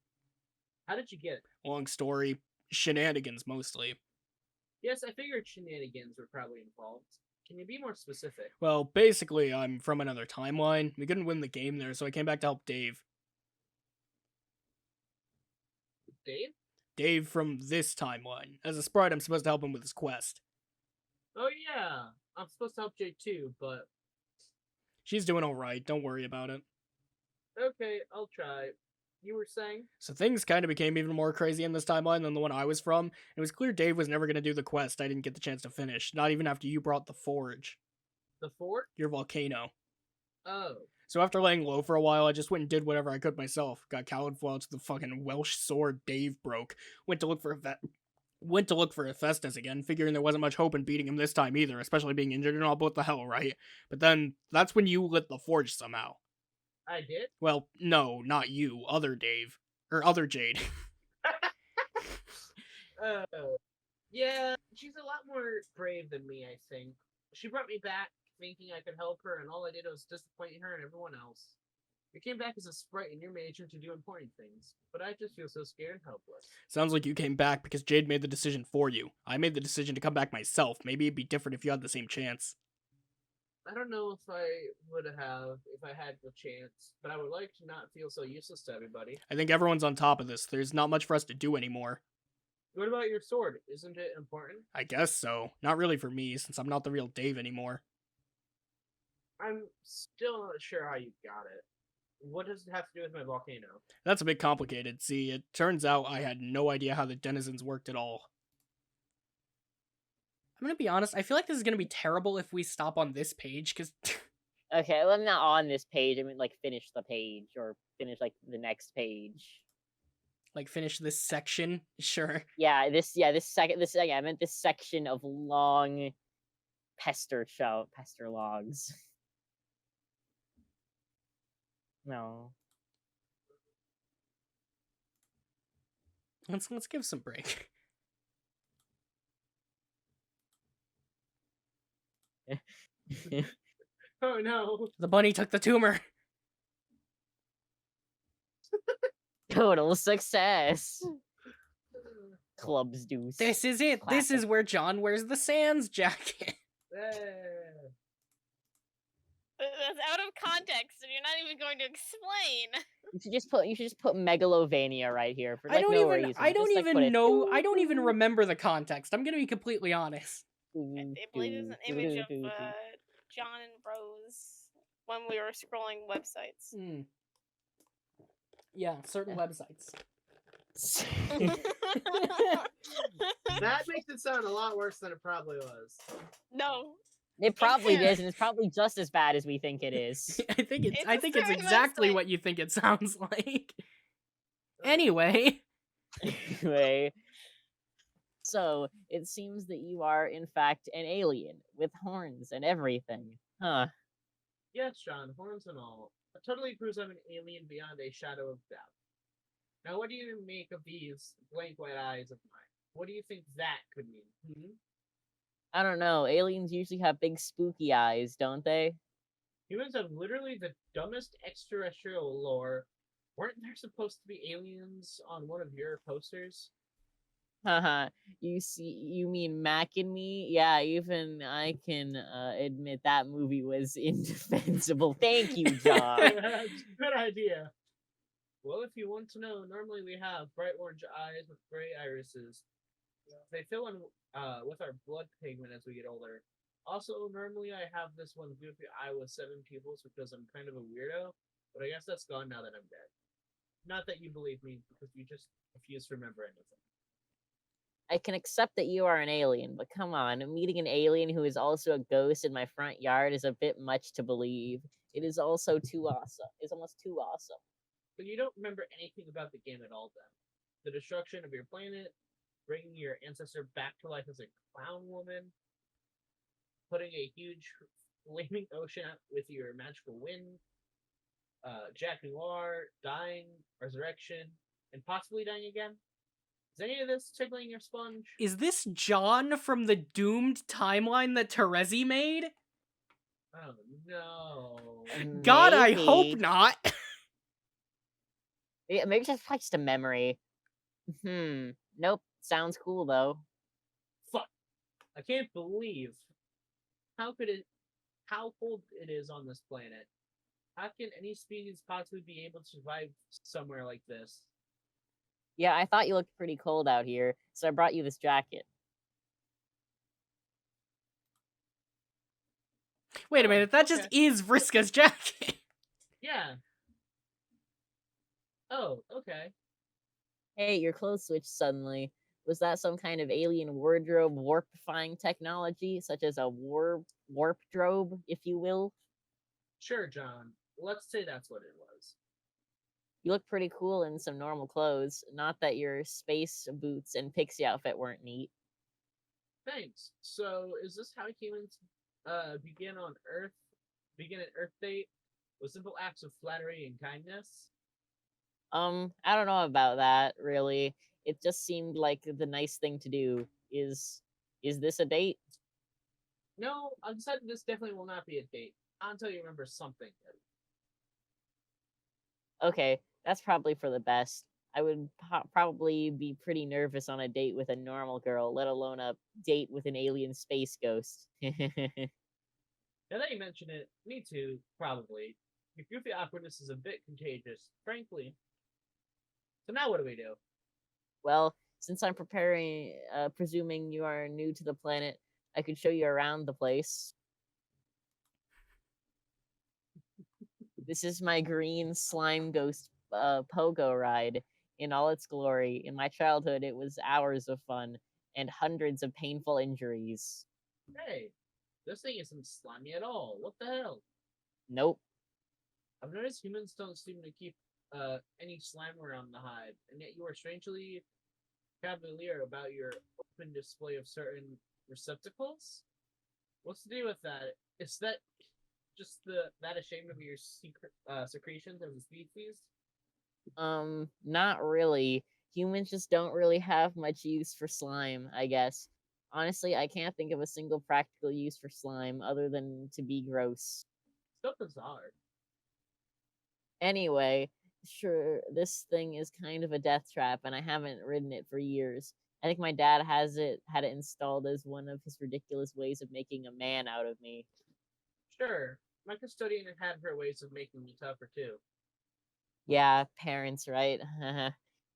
How did you get it? Long story. Shenanigans, mostly. Yes, I figured shenanigans were probably involved. Can you be more specific? Well, basically, I'm from another timeline. We couldn't win the game there, so I came back to help Dave. Dave? Dave from this timeline. As a sprite, I'm supposed to help him with his quest. Oh yeah. I'm supposed to help Jay too, but She's doing alright, don't worry about it. okay, I'll try. You were saying? So things kind of became even more crazy in this timeline than the one I was from. It was clear Dave was never going to do the quest I didn't get the chance to finish, not even after you brought the forge. The fort? Your volcano. Oh. So after laying low for a while, I just went and did whatever I could myself. Got camouflaged to the fucking Welsh sword Dave broke. Went to look for Hephaestus again, figuring there wasn't much hope in beating him this time either, especially being injured and all, but what the hell, right? But then, that's when you lit the forge somehow. I did? Well, no, not you. Other Dave. Or other Jade. Yeah, she's a lot more brave than me, I think. She brought me back thinking I could help her, and all I did was disappoint her and everyone else. You came back as a sprite and you're made to do important things, but I just feel so scared and helpless. Sounds like you came back because Jade made the decision for you. I made the decision to come back myself. Maybe it'd be different if you had the same chance. I don't know if I would have if I had the chance, but I would like to not feel so useless to everybody. I think everyone's on top of this. There's not much for us to do anymore. What about your sword? Isn't it important? I guess so. Not really for me, since I'm not the real Dave anymore. I'm still not sure how you got it. What does it have to do with my volcano? That's a bit complicated. See, it turns out I had no idea how the denizens worked at all. I'm gonna be honest, I feel like this is gonna be terrible if we stop on this page, because... Okay, well, I'm not on this page. I mean, like, finish the page, or finish, like, the next page. like, finish this section? Sure. Yeah, I meant this section of long pester logs. No. Let's give some break. Oh no! The bunny took the tumor! Total success. Clubs deuce. This is it! This Classic. is where John wears the Sans jacket! That's out of context, and you're not even going to explain. You should just put Megalovania right here for like I don't no even reason. I don't Just, like, put even it- know I don't even remember the context. I'm gonna be completely honest. I believe there's an image of John and Rose when we were scrolling websites. Yeah, certain websites. That makes it sound a lot worse than it probably was. No. It probably Yeah. is, and it's probably just as bad as we think it is. I think it's It's a certain exactly website. what you think it sounds like. Anyway. Anyway, so it seems that you are, in fact, an alien with horns and everything. Huh. Yes, John, horns and all. It totally proves I'm an alien beyond a shadow of doubt. Now, what do you make of these blank white eyes of mine? What do you think that could mean? I don't know. Aliens usually have big spooky eyes, don't they? Humans have literally the dumbest extraterrestrial lore. Weren't there supposed to be aliens on one of your posters? Haha. You mean Mac and Me? Yeah, even I can admit that movie was indefensible. Thank you, John. Good idea. Well, if you want to know, normally we have bright orange eyes with gray irises. They fill in with our blood pigment as we get older. Also, normally I have this one goofy eye with 7 pupils because I'm kind of a weirdo, but I guess that's gone now that I'm dead. Not that you believe me, because you just refuse to remember anything. I can accept that you are an alien, but come on, meeting an alien who is also a ghost in my front yard is a bit much to believe. It is also too awesome. It's almost too awesome. But you don't remember anything about the game at all, then. The destruction of your planet, bringing your ancestor back to life as a clown woman, putting a huge flaming ocean out with your magical wind, Jack Noir, dying, resurrection, and possibly dying again. Is any of this tickling your sponge? Is this John from the doomed timeline that Terezi made? Oh no. God, I Maybe. hope not. Yeah, maybe just a memory. Nope. Sounds cool though. Fuck. I can't believe how cold it is on this planet. How can any species possibly be able to survive somewhere like this? Yeah, I thought you looked pretty cold out here, so I brought you this jacket. Wait a Oh, minute, that just okay. is Vriska's jacket. Yeah. Oh, okay. Hey, your clothes switched suddenly. Was that some kind of alien wardrobe warpifying technology, such as a warp-drobe, if you will? Sure, John. Let's say that's what it was. You look pretty cool in some normal clothes. Not that your space boots and pixie outfit weren't neat. Thanks. So, is this how humans begin on Earth? Begin an Earth date with simple acts of flattery and kindness? I don't know about that, really. It just seemed like the nice thing to do. Is this a date? No, I decided this definitely will not be a date until you remember something. Okay, that's probably for the best. I would probably be pretty nervous on a date with a normal girl, let alone a date with an alien space ghost. Now that you mention it, me too, probably. Your goofy awkwardness is a bit contagious, frankly. So now what do we do? Well, since I'm presuming you are new to the planet, I could show you around the place. This is my green slime ghost pogo ride in all its glory. In my childhood, it was hours of fun and hundreds of painful injuries. Hey, this thing isn't slimy at all. What the hell? Nope. I've noticed humans don't seem to keep any slime around the hive, and yet you are strangely cavalier about your open display of certain receptacles. What's the deal with that? Is that just that ashamed of your secretions as a species? Not really. Humans just don't really have much use for slime, I guess. Honestly, I can't think of a single practical use for slime other than to be gross. So bizarre. Anyway, sure, this thing is kind of a death trap, and I haven't ridden it for years. I think my dad had it installed as one of his ridiculous ways of making a man out of me. Sure, my custodian had her ways of making me tougher too. Yeah, parents, right?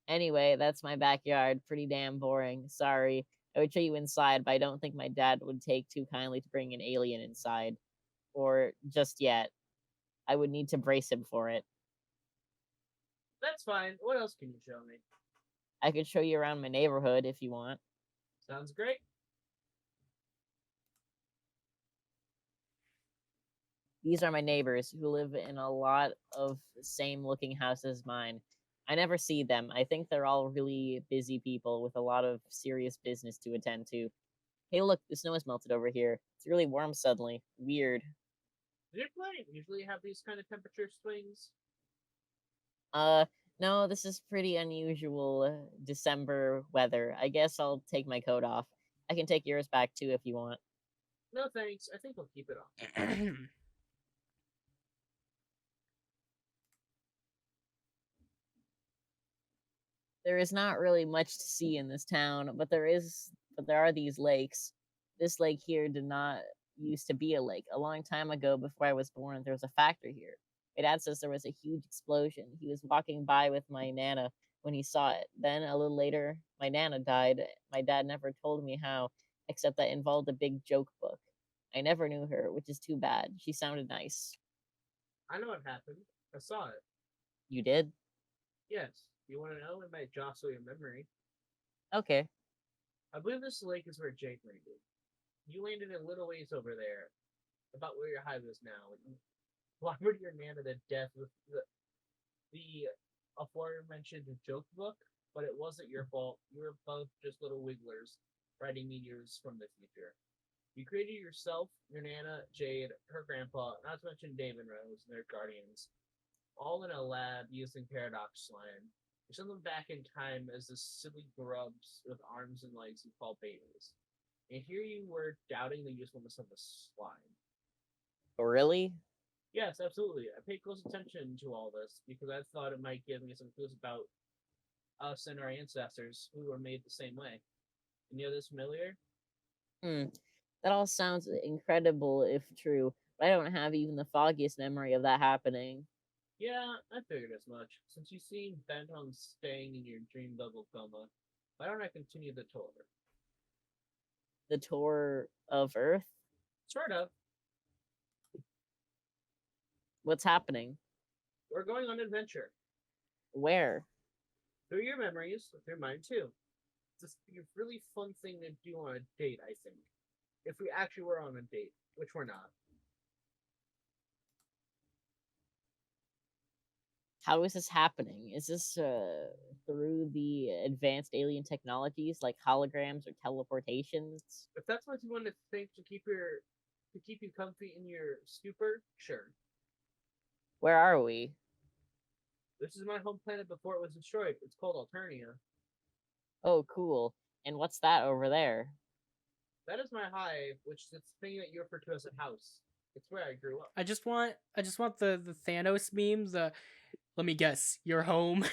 Anyway, that's my backyard. Pretty damn boring. Sorry. I would show you inside, but I don't think my dad would take too kindly to bring an alien inside. Or just yet. I would need to brace him for it. That's fine. What else can you show me? I could show you around my neighborhood if you want. Sounds great. These are my neighbors who live in a lot of the same looking houses as mine. I never see them. I think they're all really busy people with a lot of serious business to attend to. Hey, look, the snow has melted over here. It's really warm suddenly. Weird. Did your planet usually have these kind of temperature swings? No, this is pretty unusual December weather. I guess I'll take my coat off. I can take yours back too if you want. No thanks. I think I'll keep it on. There is not really much to see in this town, but there are these lakes. This lake here did not used to be a lake. A long time ago, before I was born, there was a factory here. My dad says there was a huge explosion. He was walking by with my nana when he saw it. Then a little later, my nana died. My dad never told me how, except that it involved a big joke book. I never knew her, which is too bad. She sounded nice. I know what happened. I saw it. You did? Yes. You want to know? It might jostle your memory. Okay. I believe this lake is where Jake landed. You landed a little ways over there, about where your hive is now. You clobbered your nana to death with the aforementioned joke book, but it wasn't your fault. You were both just little wigglers writing meteors from the future. You created yourself, your nana, Jade, her grandpa, not to mention Dave and Rose and their guardians, all in a lab using paradox slime. You sent them back in time as the silly grubs with arms and legs you call babies. And here you were doubting the usefulness of the slime. Oh, really? Yes, absolutely. I paid close attention to all this because I thought it might give me some clues about us and our ancestors who were made the same way. Any of this familiar? That all sounds incredible if true, but I don't have even the foggiest memory of that happening. Yeah, I figured as much. Since you seem bent on staying in your dream bubble coma, why don't I continue the tour? The tour of Earth? Sort of. What's happening? We're going on an adventure. Where? Through your memories, through mine too. It's a really fun thing to do on a date, I think. If we actually were on a date, which we're not. How is this happening? Is this through the advanced alien technologies like holograms or teleportations? If that's what you want to think to keep you comfy in your stupor, sure. Where are we? This is my home planet before it was destroyed. It's called Alternia. Oh, cool. And what's that over there? That is my hive, which is the thing that you refer to as a house. It's where I grew up. I just want the Thanos meme, let me guess, your home.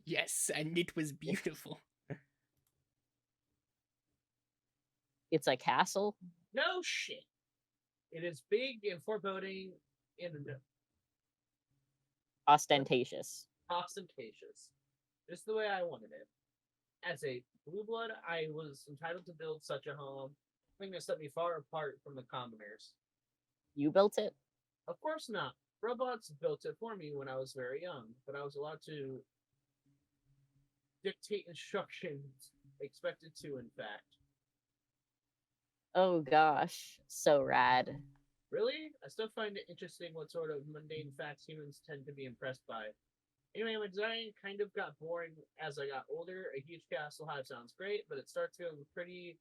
Yes, and it was beautiful. It's a castle? No shit. It is big and foreboding and Ostentatious. ostentatious. Just the way I wanted it. As a blue blood, I was entitled to build such a home, thing that set me far apart from the commoners. You built it? Of course not. Robots built it for me when I was very young, but I was allowed to dictate instructions, expected to, in fact. Oh gosh, so rad. Really? I still find it interesting what sort of mundane facts humans tend to be impressed by. Anyway, my design kind of got boring as I got older. A huge castle hive sounds great, but it starts feeling pretty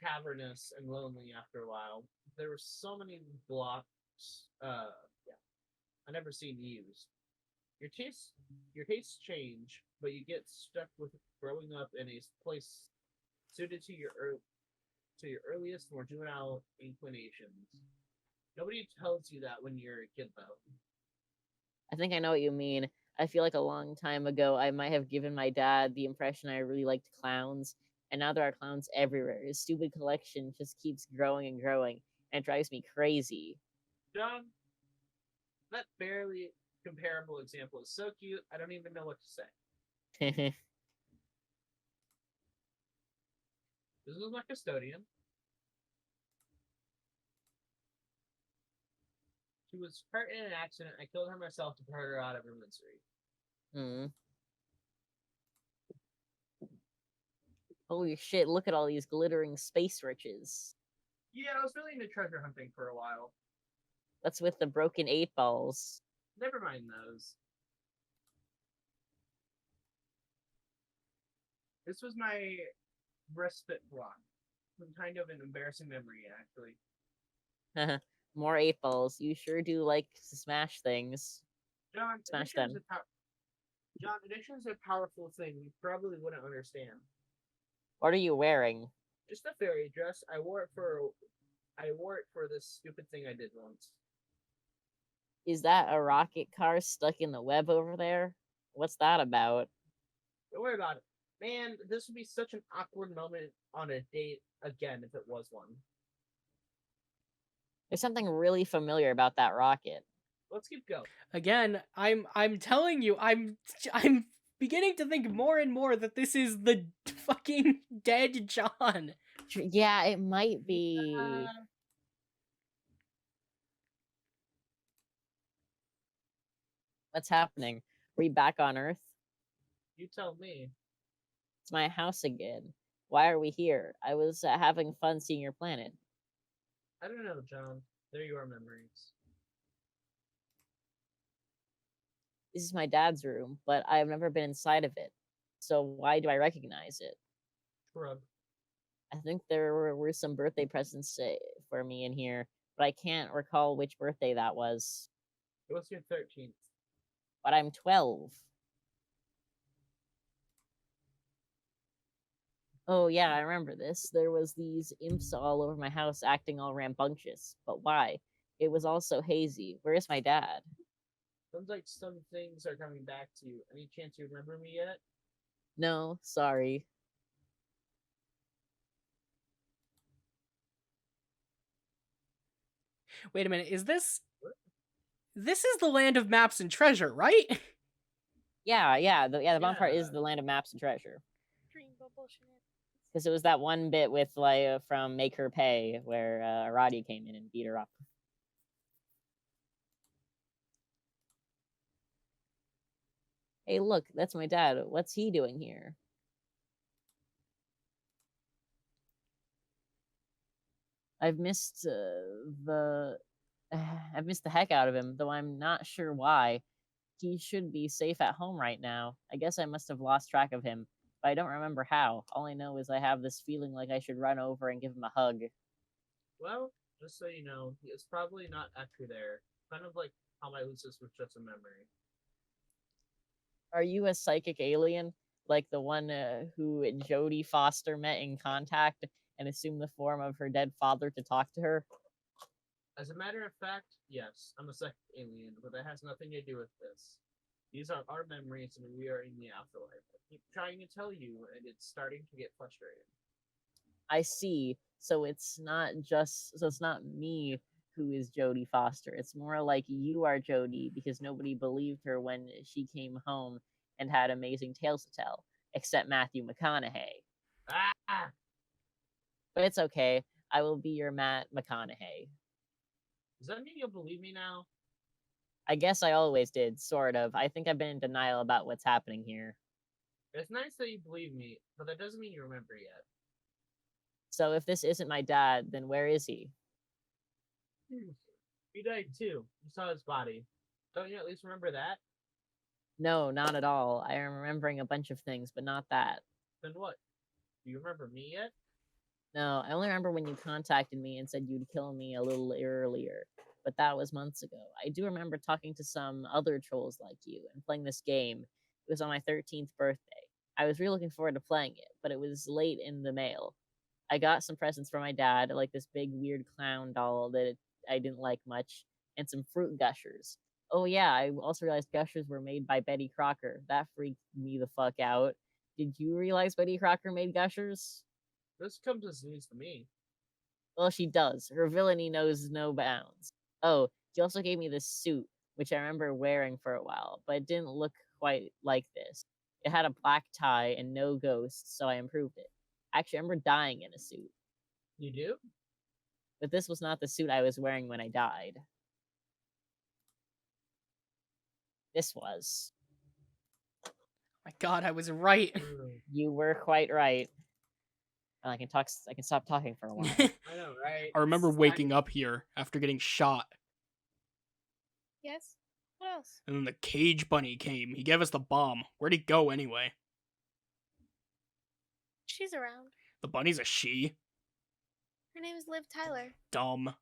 cavernous and lonely after a while. There were so many blocks, I never seen used. Your tastes change, but you get stuck with growing up in a place suited to your earliest, more juvenile inclinations. Nobody tells you that when you're a kid, though. I think I know what you mean. I feel like a long time ago, I might have given my dad the impression I really liked clowns, and now there are clowns everywhere. His stupid collection just keeps growing and growing, and it drives me crazy. John, that barely comparable example is so cute, I don't even know what to say. This was my custodian. She was hurt in an accident. I killed her myself to put her out of her misery. Hmm. Holy shit, look at all these glittering space riches. Yeah, I was really into treasure hunting for a while. What's with the broken 8 balls? Never mind those. This was my respite block. Some kind of an embarrassing memory, actually. More 8 balls. You sure do like to smash things. John, Smash addiction is them. John, addiction is a powerful thing you probably wouldn't understand. What are you wearing? Just a fairy dress. I wore it for this stupid thing I did once. Is that a rocket car stuck in the web over there? What's that about? Don't worry about it. Man, this would be such an awkward moment on a date again if it was one. There's something really familiar about that rocket. Let's keep going. Again, I'm telling you, I'm beginning to think more and more that this is the fucking dead John. Yeah, it might be. What's happening? Are we back on Earth? You tell me. It's my house again. Why are we here? I was having fun seeing your planet. I don't know, John. They're your memories. This is my dad's room, but I have never been inside of it. So why do I recognize it? Shrug. I think there were some birthday presents for me in here, but I can't recall which birthday that was. It was your 13th. But I'm 12. Oh yeah, I remember this. There was these imps all over my house acting all rambunctious. But why? It was all so hazy. Where's my dad? Sounds like some things are coming back to you. Any chance you remember me yet? No, sorry. Wait a minute, is this... This is the land of maps and treasure, right? Yeah. The bottom part is Yeah. the land of maps and treasure. Dreamboat shenanigans. Because it was that one bit with like from Make Her Pay where Arati came in and beat her up. Hey, look, that's my dad. What's he doing here? I've missed I've missed the heck out of him, though I'm not sure why. He should be safe at home right now. I guess I must have lost track of him, but I don't remember how. All I know is I have this feeling like I should run over and give him a hug. Well, just so you know, he is probably not actually there. Kind of like how my Lucis was just a memory. Are you a psychic alien? Like the one who Jodie Foster met in Contact and assumed the form of her dead father to talk to her? As a matter of fact, yes, I'm a second alien, but that has nothing to do with this. These are our memories, and we are in the afterlife. I keep trying to tell you, and it's starting to get frustrating. I see. So it's not me who is Jodie Foster. It's more like you are Jodie because nobody believed her when she came home and had amazing tales to tell, except Matthew McConaughey. Ah! But it's okay. I will be your Matt McConaughey. Does that mean you'll believe me now? I guess I always did, sort of. I think I've been in denial about what's happening here. It's nice that you believe me, but that doesn't mean you remember yet. So if this isn't my dad, then where is he? He died too. You saw his body. Don't you at least remember that? No, not at all. I am remembering a bunch of things, but not that. Then what? Do you remember me yet? No, I only remember when you contacted me and said you'd kill me a little earlier, but that was months ago. I do remember talking to some other trolls like you and playing this game. It was on my 13th birthday. I was really looking forward to playing it, but it was late in the mail. I got some presents from my dad, like this big weird clown doll that I didn't like much, and some fruit gushers. Oh yeah, I also realized gushers were made by Betty Crocker. That freaked me the fuck out. Did you realize Betty Crocker made gushers? This comes as news to me. Well, she does. Her villainy knows no bounds. Oh, she also gave me this suit, which I remember wearing for a while, but it didn't look quite like this. It had a black tie and no ghosts, so I improved it. Actually, I remember dying in a suit, You do? but this was not the suit I was wearing when I died. This was. My god, I was right. You were quite right. And I can talk. I can stop talking for a while. I know, right? I remember It's waking time- up here after getting shot, Yes? What else? and then the cage bunny came. He gave us the bomb. Where'd he go anyway? She's around. The bunny's a she? Her name is Liv Tyler. Dumb.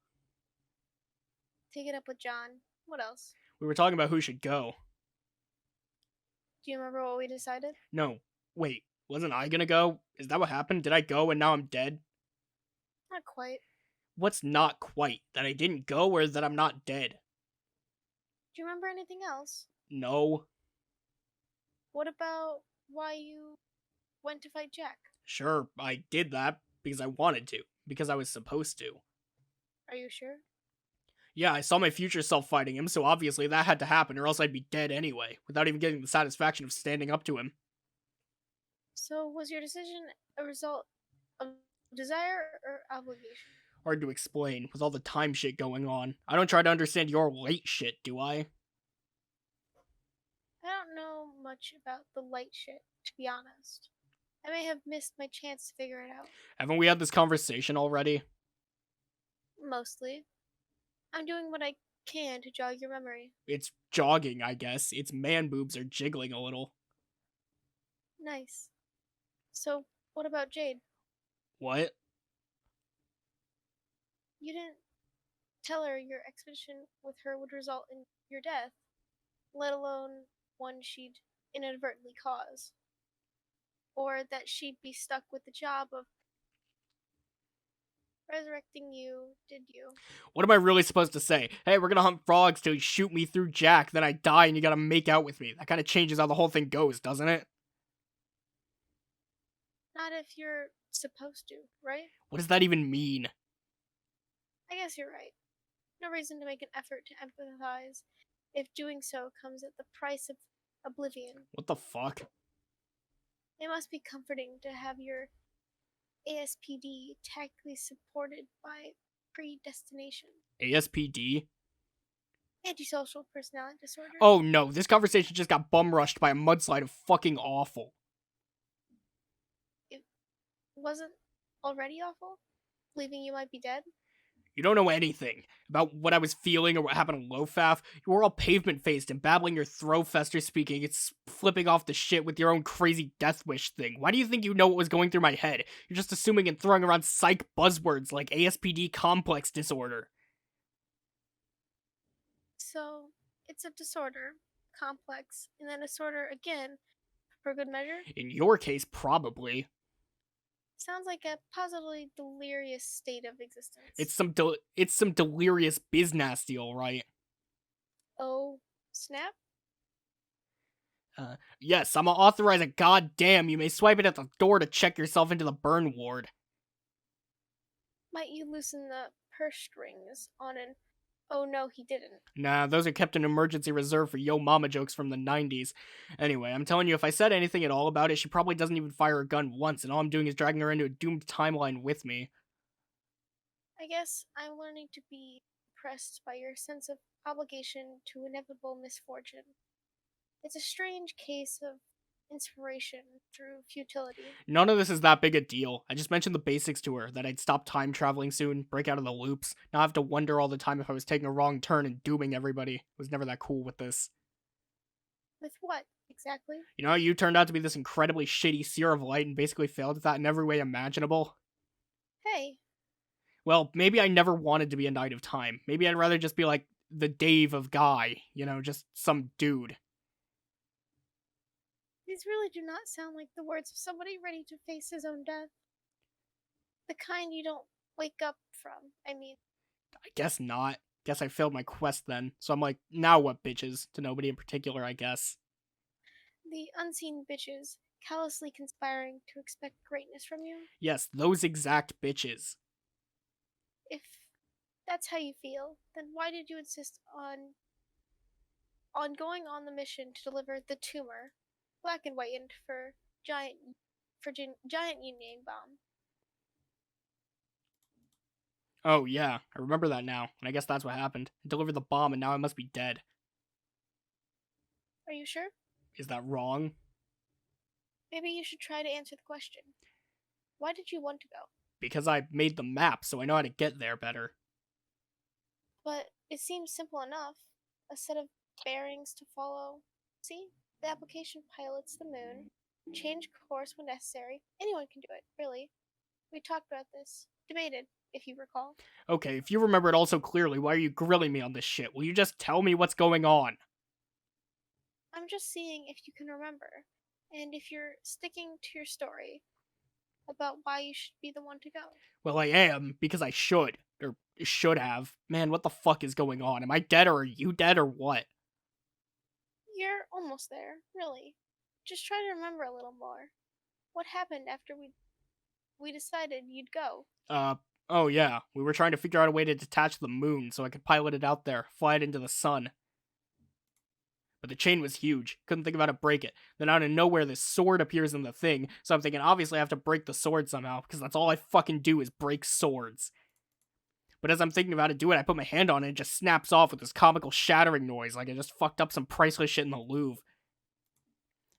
Take it up with John. What else? We were talking about who should go. Do you remember what we decided? No, wait, wasn't I gonna go? Is that what happened? Did I go and now I'm dead? Not quite. What's not quite? That I didn't go or that I'm not dead? Do you remember anything else? No. What about why you went to fight Jack? Sure, I did that because I wanted to. Because I was supposed to. Are you sure? Yeah, I saw my future self fighting him, so obviously that had to happen or else I'd be dead anyway, without even getting the satisfaction of standing up to him. So, was your decision a result of desire or obligation? Hard to explain, with all the time shit going on. I don't try to understand your late shit, do I? I don't know much about the light shit, to be honest. I may have missed my chance to figure it out. Haven't we had this conversation already? Mostly. I'm doing what I can to jog your memory. It's jogging, I guess. Its man boobs are jiggling a little. Nice. So, what about Jade? What? You didn't tell her your expedition with her would result in your death, let alone one she'd inadvertently cause. Or that she'd be stuck with the job of resurrecting you, did you? What am I really supposed to say? Hey, we're gonna hunt frogs till you shoot me through Jack, then I die and you gotta make out with me. That kinda changes how the whole thing goes, doesn't it? Not if you're supposed to, right? What does that even mean? I guess you're right. No reason to make an effort to empathize if doing so comes at the price of oblivion. What the fuck? It must be comforting to have your ASPD tactically supported by predestination. ASPD? Antisocial personality disorder? Oh no, this conversation just got bum rushed by a mudslide of fucking awful. It wasn't already awful? Believing you might be dead? You don't know anything about what I was feeling or what happened to Lofaf. You were all pavement-faced and babbling your throwfester speaking. It's flipping off the shit with your own crazy death wish thing. Why do you think you know what was going through my head? You're just assuming and throwing around psych buzzwords like ASPD complex disorder. So, it's a disorder, complex, and then a disorder again, for good measure? In your case, probably. Sounds like a positively delirious state of existence. It's some delirious biznasty, alright. Oh, snap? Yes, I'ma authorize a goddamn. You may swipe it at the door to check yourself into the burn ward. Might you loosen the purse strings on an oh no, he didn't? Nah, those are kept in emergency reserve for yo mama jokes from the 90s. Anyway, I'm telling you, if I said anything at all about it, she probably doesn't even fire a gun once, and all I'm doing is dragging her into a doomed timeline with me. I guess I'm learning to be impressed by your sense of obligation to inevitable misfortune. It's a strange case of inspiration through futility. None of this is that big a deal. I just mentioned the basics to her, that I'd stop time traveling soon, break out of the loops, not have to wonder all the time if I was taking a wrong turn and dooming everybody. I was never that cool with this. With what, exactly? You know how you turned out to be this incredibly shitty seer of light and basically failed at that in every way imaginable? Hey, Well, maybe I never wanted to be a Knight of Time. Maybe I'd rather just be like the Dave of Guy, you know, just some dude. these really do not sound like the words of somebody ready to face his own death. The kind you don't wake up from, I mean. I guess not. Guess I failed my quest then. So I'm like, now what, bitches? To nobody in particular, I guess. The unseen bitches callously conspiring to expect greatness from you? Yes, those exact bitches. If that's how you feel, then why did you insist on going on the mission to deliver the tumor, black and whitened for giant Union bomb. Oh, yeah, I remember that now, and I guess that's what happened. I delivered the bomb, and now I must be dead. Are you sure? Is that wrong? Maybe you should try to answer the question. Why did you want to go? Because I made the map, so I know how to get there better. But it seems simple enough. A set of bearings to follow. See? The application pilots the moon. Change course when necessary. Anyone can do it, really. We talked about this. Debated, if you recall. Okay, if you remember it all so clearly, why are you grilling me on this shit? Will you just tell me what's going on? I'm just seeing if you can remember. And if you're sticking to your story about why you should be the one to go. Well, I am, because I should. Or should have. Man, what the fuck is going on? Am I dead, or are you dead, or what? You're almost there, really. Just try to remember a little more. What happened after we decided you'd go? Oh yeah. We were trying to figure out a way to detach the moon so I could pilot it out there, fly it into the sun. But the chain was huge. Couldn't think of how to break it. Then out of nowhere, this sword appears in the thing, so I'm thinking, obviously I have to break the sword somehow, because that's all I fucking do is break swords. But as I'm thinking of how to do it, I put my hand on it and it just snaps off with this comical shattering noise, like I just fucked up some priceless shit in the Louvre.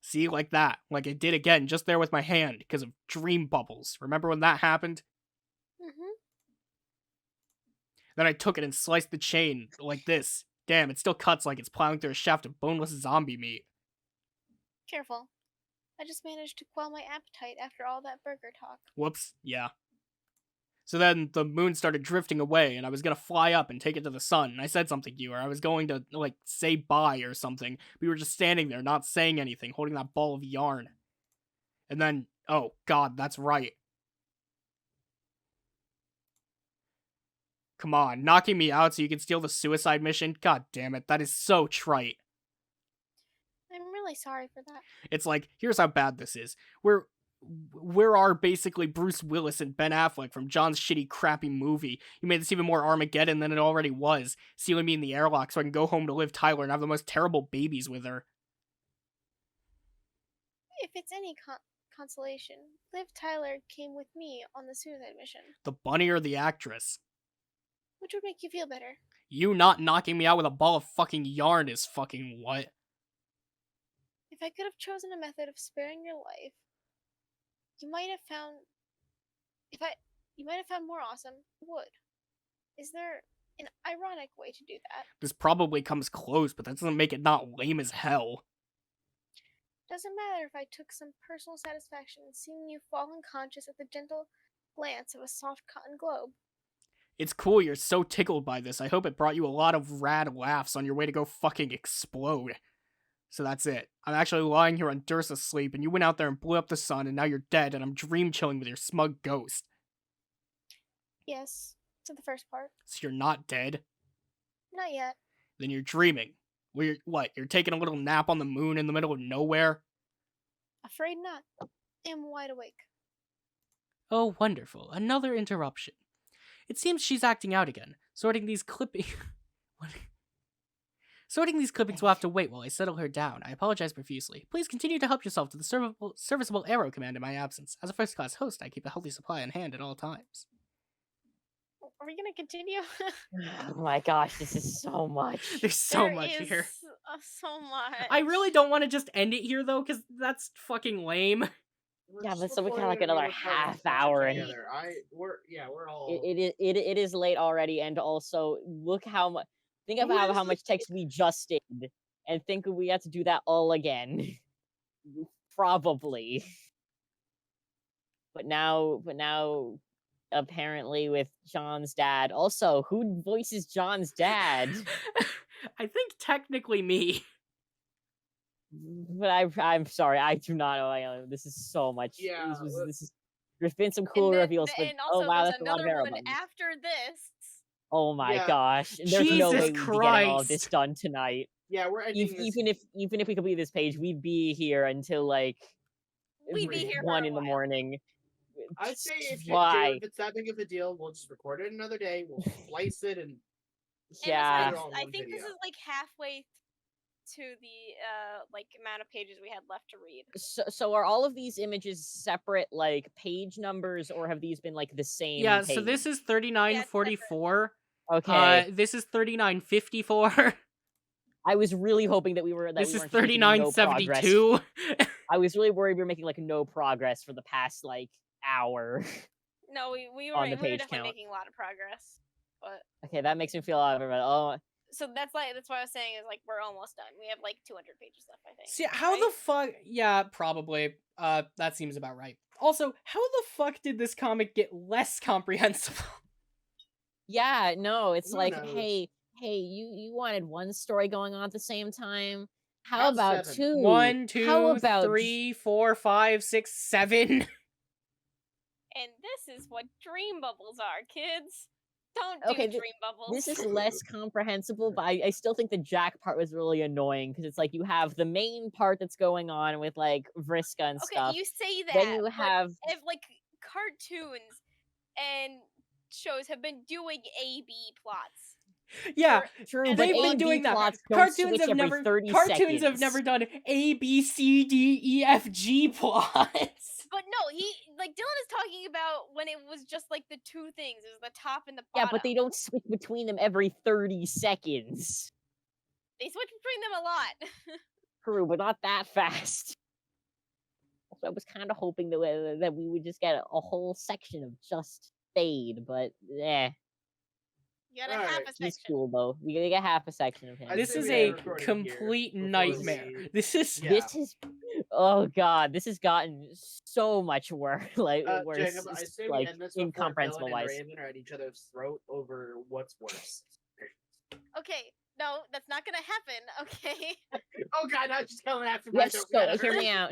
See, like that. Like I did again, just there with my hand, because of dream bubbles. Remember when that happened? Mm-hmm. Then I took it and sliced the chain, like this. Damn, it still cuts like it's plowing through a shaft of boneless zombie meat. Careful. I just managed to quell my appetite after all that burger talk. Whoops, yeah. So then the moon started drifting away, and I was gonna fly up and take it to the sun, and I said something to you, or I was going to, like, say bye or something. We were just standing there, not saying anything, holding that ball of yarn. And then, oh god, that's right. Come on, knocking me out so you can steal the suicide mission? God damn it, that is so trite. I'm really sorry for that. It's like, here's how bad this is. We're our basically Bruce Willis and Ben Affleck from John's shitty, crappy movie. You made this even more Armageddon than it already was, sealing me in the airlock so I can go home to Liv Tyler and have the most terrible babies with her. If it's any consolation, Liv Tyler came with me on the suicide mission. The bunny or the actress? Which would make you feel better. You not knocking me out with a ball of fucking yarn is fucking what? If I could have chosen a method of sparing your life, you might have found more awesome wood. Is there an ironic way to do that? This probably comes close, but that doesn't make it not lame as hell. Doesn't matter if I took some personal satisfaction in seeing you fall unconscious at the gentle glance of a soft cotton globe. It's cool you're so tickled by this. I hope it brought you a lot of rad laughs on your way to go fucking explode. So that's it. I'm actually lying here on Dursa's sleep, and you went out there and blew up the sun, and now you're dead, and I'm dream chilling with your smug ghost. Yes, to the first part. So you're not dead? Not yet. Then you're dreaming. You're taking a little nap on the moon in the middle of nowhere? Afraid not. I'm wide awake. Oh, wonderful. Another interruption. It seems she's acting out again. Sorting these clippings will have to wait while I settle her down. I apologize profusely. Please continue to help yourself to the serviceable arrow command in my absence. As a first-class host, I keep a healthy supply on hand at all times. Are we gonna continue? Oh my gosh, this is so much. There's so much here. So much. I really don't want to just end it here, though, because that's fucking lame. Yeah, but so we got like another half hour and we're all it is late already, and also look how much. Think about how much text we just did, and think we have to do that all again. Probably. But now, apparently with John's dad. Also, who voices John's dad? I think technically me. But I'm sorry, I do not know. This is so much. Yeah, This is. There's been some cool reveals, but and also, oh wow, there's that's a lot of another arrow one buttons. after this. Oh my Yeah. gosh! There's no way Jesus we'd be getting all of Christ. this done tonight. Yeah, we're ending this. Even if we complete this page, we'd be here until like We'd be here for 1 a in the while. morning. I'd say if it's that big of a deal, we'll just record it another day. We'll splice it and Yeah. I think this is like halfway to the like amount of pages we had left to read. So are all of these images separate, like, page numbers, or have these been, like, the same Yeah, page? so this is 3944. Okay. This is 3954. I was really hoping that we were This we is weren't just making no progress. 3972. I was really worried we were making, like, no progress for the past, like, hour. No, we were On the we were page definitely count. making a lot of progress. But Okay, that makes me feel a lot better. Oh, so that's why I was saying is like we're almost done. We have like 200 pages left, I think. See, how right? the fuck? Yeah, probably. That seems about right. Also, how the fuck did this comic get less comprehensible? yeah, no, it's Who like, knows? hey, you wanted one story going on at the same time. How How's about 7? 2? 1, How 2, about 3, 4, 5, 6, 7. And this is what dream bubbles are, kids. Don't Okay, do dream bubbles. This is less comprehensible, but I still think the Jack part was really annoying because it's like you have the main part that's going on with like Vriska and okay. stuff. You say that, Then you but have if like cartoons and shows have been doing A/B plots. Yeah, true, and but they've been A/B doing that. plots don't Cartoons switch have every never 30 cartoons have seconds. never done A B C D E F G plots. But no, Dylan is talking about when it was just like the two things. It was the top and the Yeah, bottom. but they don't switch between them every 30 seconds. They switch between them a lot. True, but not that fast. So I was kind of hoping that we would just get a whole section of just Fade, but eh. You got a Alright, half a He's section. cool though. We get half a section of him. I'd This say is we a end recording complete here before nightmare. we- This is Yeah. This is, oh god, this has gotten so much worse. Like worse, Jacob, I say we like end this before incomprehensible Dylan and wise. Raven are at each other's throat over what's worse. Okay, no, that's not gonna happen. Okay. Oh god, now she's coming after my Yes, throat. so Whatever.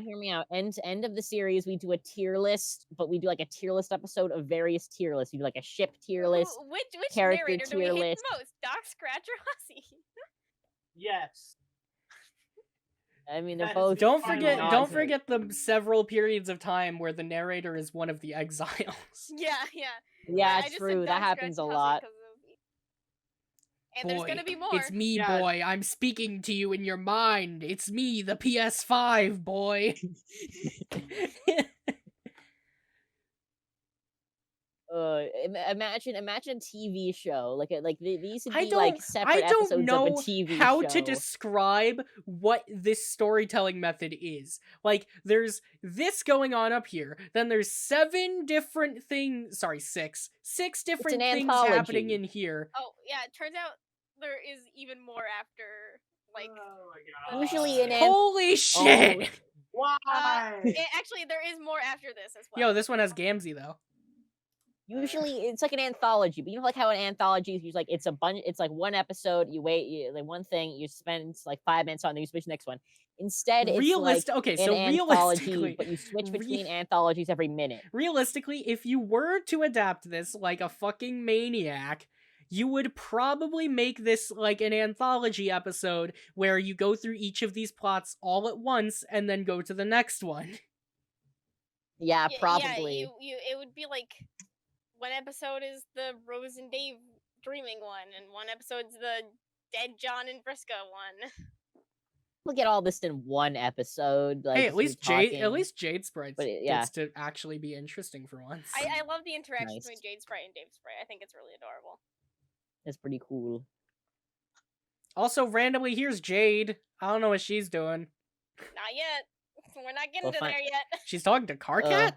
hear me out. End of the series, we do a tier list, but we do like a tier list episode of various tier lists. We do like a ship tier list. Which character narrator do we tier hate list. the most? Doc, Scratch, or Hussy? Yes. I mean, they're That is both. the don't final forget answer. don't forget the several periods of time where the narrator is one of the exiles. Yeah. Yeah, I just said true. Doc, That Scratch, happens a and Hussy lot. 'cause of- And there's gonna be more. It's me, Yeah. boy. I'm speaking to you in your mind. It's me, the PS5 boy. Imagine a TV show like these would I be like don't separate episodes of a know TV how show. to describe what this storytelling method is. Like, there's this going on up here, then there's 7 different things. Sorry, 6. 6 different an things happening anthology. in here. Oh yeah, it turns out there is even more after. Like, Oh my god. Usually an Holy shit! Why? actually, there is more after this as well. Yo, this one has Gamzee though. Usually it's like an anthology, but you know like how an anthology is like it's a bunch. It's like one episode. You wait, like one thing. You spend like 5 minutes on, then you switch to the next one. Instead, it's Okay, like so an realistically, anthology, but you switch between anthologies every minute. realistically, if you were to adapt this like a fucking maniac, you would probably make this like an anthology episode where you go through each of these plots all at once and then go to the next one. Yeah, Yeah, probably. it would be like one episode is the Rose and Dave dreaming one, and one episode's the dead John and Vriska one. We'll get all this in one episode. Like, Hey, if at you're least Jade talking- Jade Sprite But yeah. gets to actually be interesting for once. I love the interaction Nice. between Jade Sprite and Dave Sprite. I think it's really adorable. That's pretty cool. Also, randomly, here's Jade. I don't know what she's doing. Not yet. We're not getting Well, to fine. there yet. She's talking to Carcat?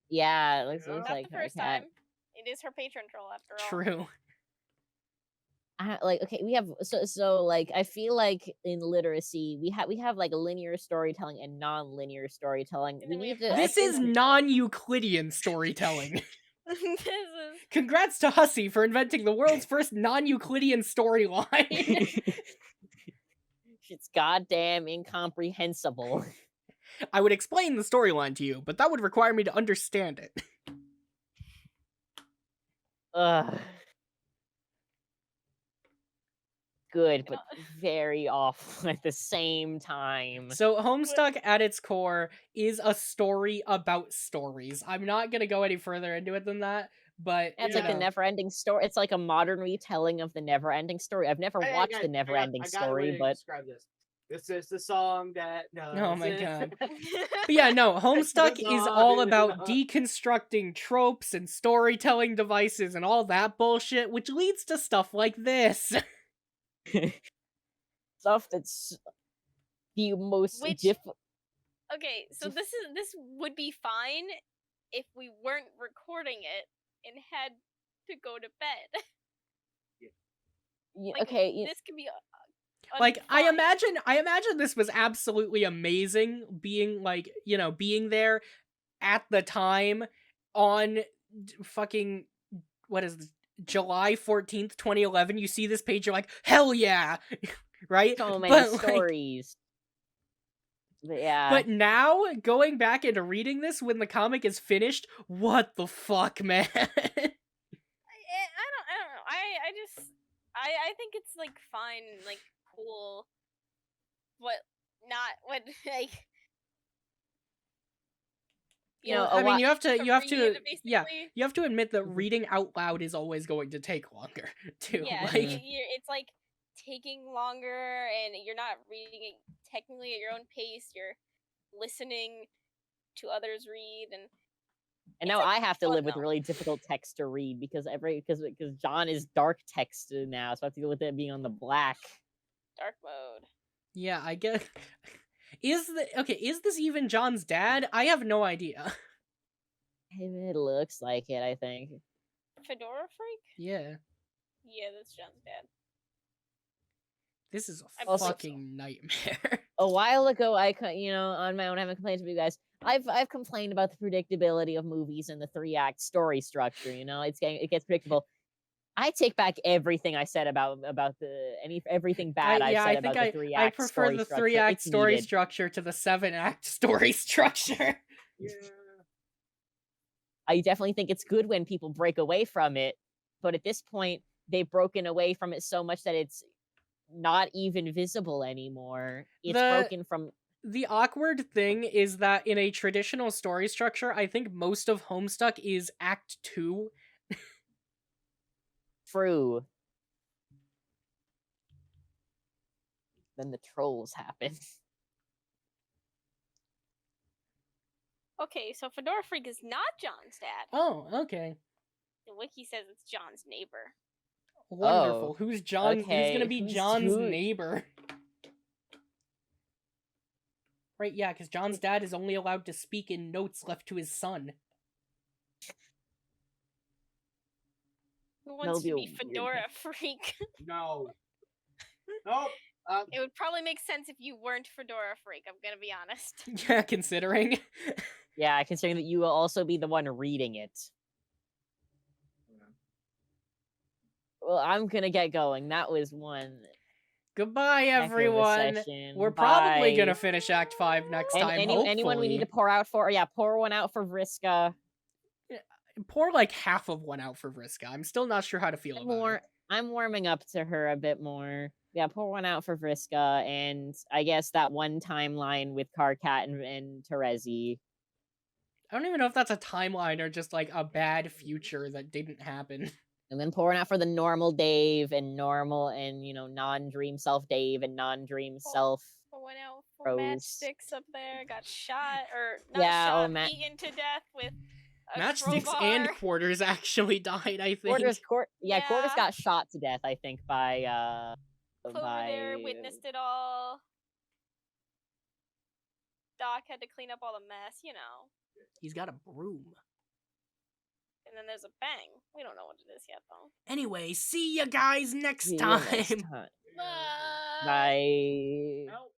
Yeah, it looks Not Not like the first a cat. time. It is her patron troll after all. True. Like, okay, we have so like I feel like in literacy we have like linear storytelling and non-linear storytelling. And We then we need have to. I This is think- non-Euclidean storytelling. This is Congrats to Hussy for inventing the world's first non-Euclidean storyline. It's goddamn incomprehensible. I would explain the storyline to you, but that would require me to understand it. Ugh. Good, but very awful at the same time. So, Homestuck at its core is a story about stories. I'm not gonna go any further into it than that, But That's you like the know. never-ending story. It's like a modern retelling of the never-ending story. I've never watched the never-ending I got a story, way to but describe this. This is the song that. Oh my doesn't- God. But yeah, no, Homestuck is all about on. deconstructing tropes and storytelling devices and all that bullshit, which leads to stuff like this. stuff that's the most Which- difficult. Okay, so this would be fine if we weren't recording it and had to go to bed. Like, Okay, this could be Like I fine. imagine this was absolutely amazing being like, being there at the time on fucking what is this, July 14th, 2011. You see this page, you're like, "Hell yeah." Right? so many But, like, stories. But yeah. But now, going back and reading this when the comic is finished, what the fuck, man? I don't know. I think it's like fine, like cool, but not what like. I mean, you have to, read, yeah, basically. you have to admit that reading out loud is always going to take longer, too. Yeah, Like, it's like taking longer, and you're not reading it technically at your own pace. You're listening to others read, and now I have to fun, live with though. really difficult text to read because John is dark text now, so I have to deal with it being on the black. dark mode. yeah, I guess. Is this even John's dad? I have no idea. It looks like it, I think. Fedora freak? Yeah. Yeah, that's John's dad. This is a Also- fucking nightmare. A while ago, on my own, I haven't complained to you guys. I've complained about the predictability of movies and the 3-act story structure. It gets predictable. I take back everything I said about everything bad I said about the 3-act I prefer story the structure. 3-act It's story needed. structure to the 7-act story structure. Yeah. I definitely think it's good when people break away from it, but at this point, they've broken away from it so much that it's not even visible anymore. It's broken from. The awkward thing is that in a traditional story structure, I think most of Homestuck is Act 2. True. Then the trolls happen. Okay, so Fedora freak is not John's dad. Oh, okay. The wiki says it's John's neighbor. Wonderful. Oh, Who's John? Who's gonna be who's- John's who- neighbor? Right, yeah, because John's dad is only allowed to speak in notes left to his son. Who wants That'll to be be a weird Fedora freak? No. Nope. It would probably make sense if you weren't Fedora freak, I'm gonna be honest. Yeah, considering. Yeah, considering that you will also be the one reading it. Well, I'm gonna get going. That was one. Goodbye, heck of a everyone. session. We're probably Bye. gonna finish Act 5 next time, Anyone we need to hopefully. pour out for? Yeah, pour one out for Vriska. Pour like half of one out for Vriska. I'm still not sure how to feel about it. I'm warming up to her a bit more. Yeah, pour one out for Vriska, and I guess that one timeline with Karkat and Terezi. I don't even know if that's a timeline or just like a bad future that didn't happen. And then pouring out for the normal Dave and non-dream self Dave and non-dream self. I went out for Rose. Matchsticks up there, got shot, or not Yeah, shot, beaten to death with a Matchsticks crowbar. and Quarters actually died, I think. Quarters Yeah. got shot to death, I think, by Clover there witnessed it all. Doc had to clean up all the mess, He's got a broom. And then there's a bang. We don't know what it is yet, though. Anyway, see you guys next See you time. next time. Bye. Bye. Nope.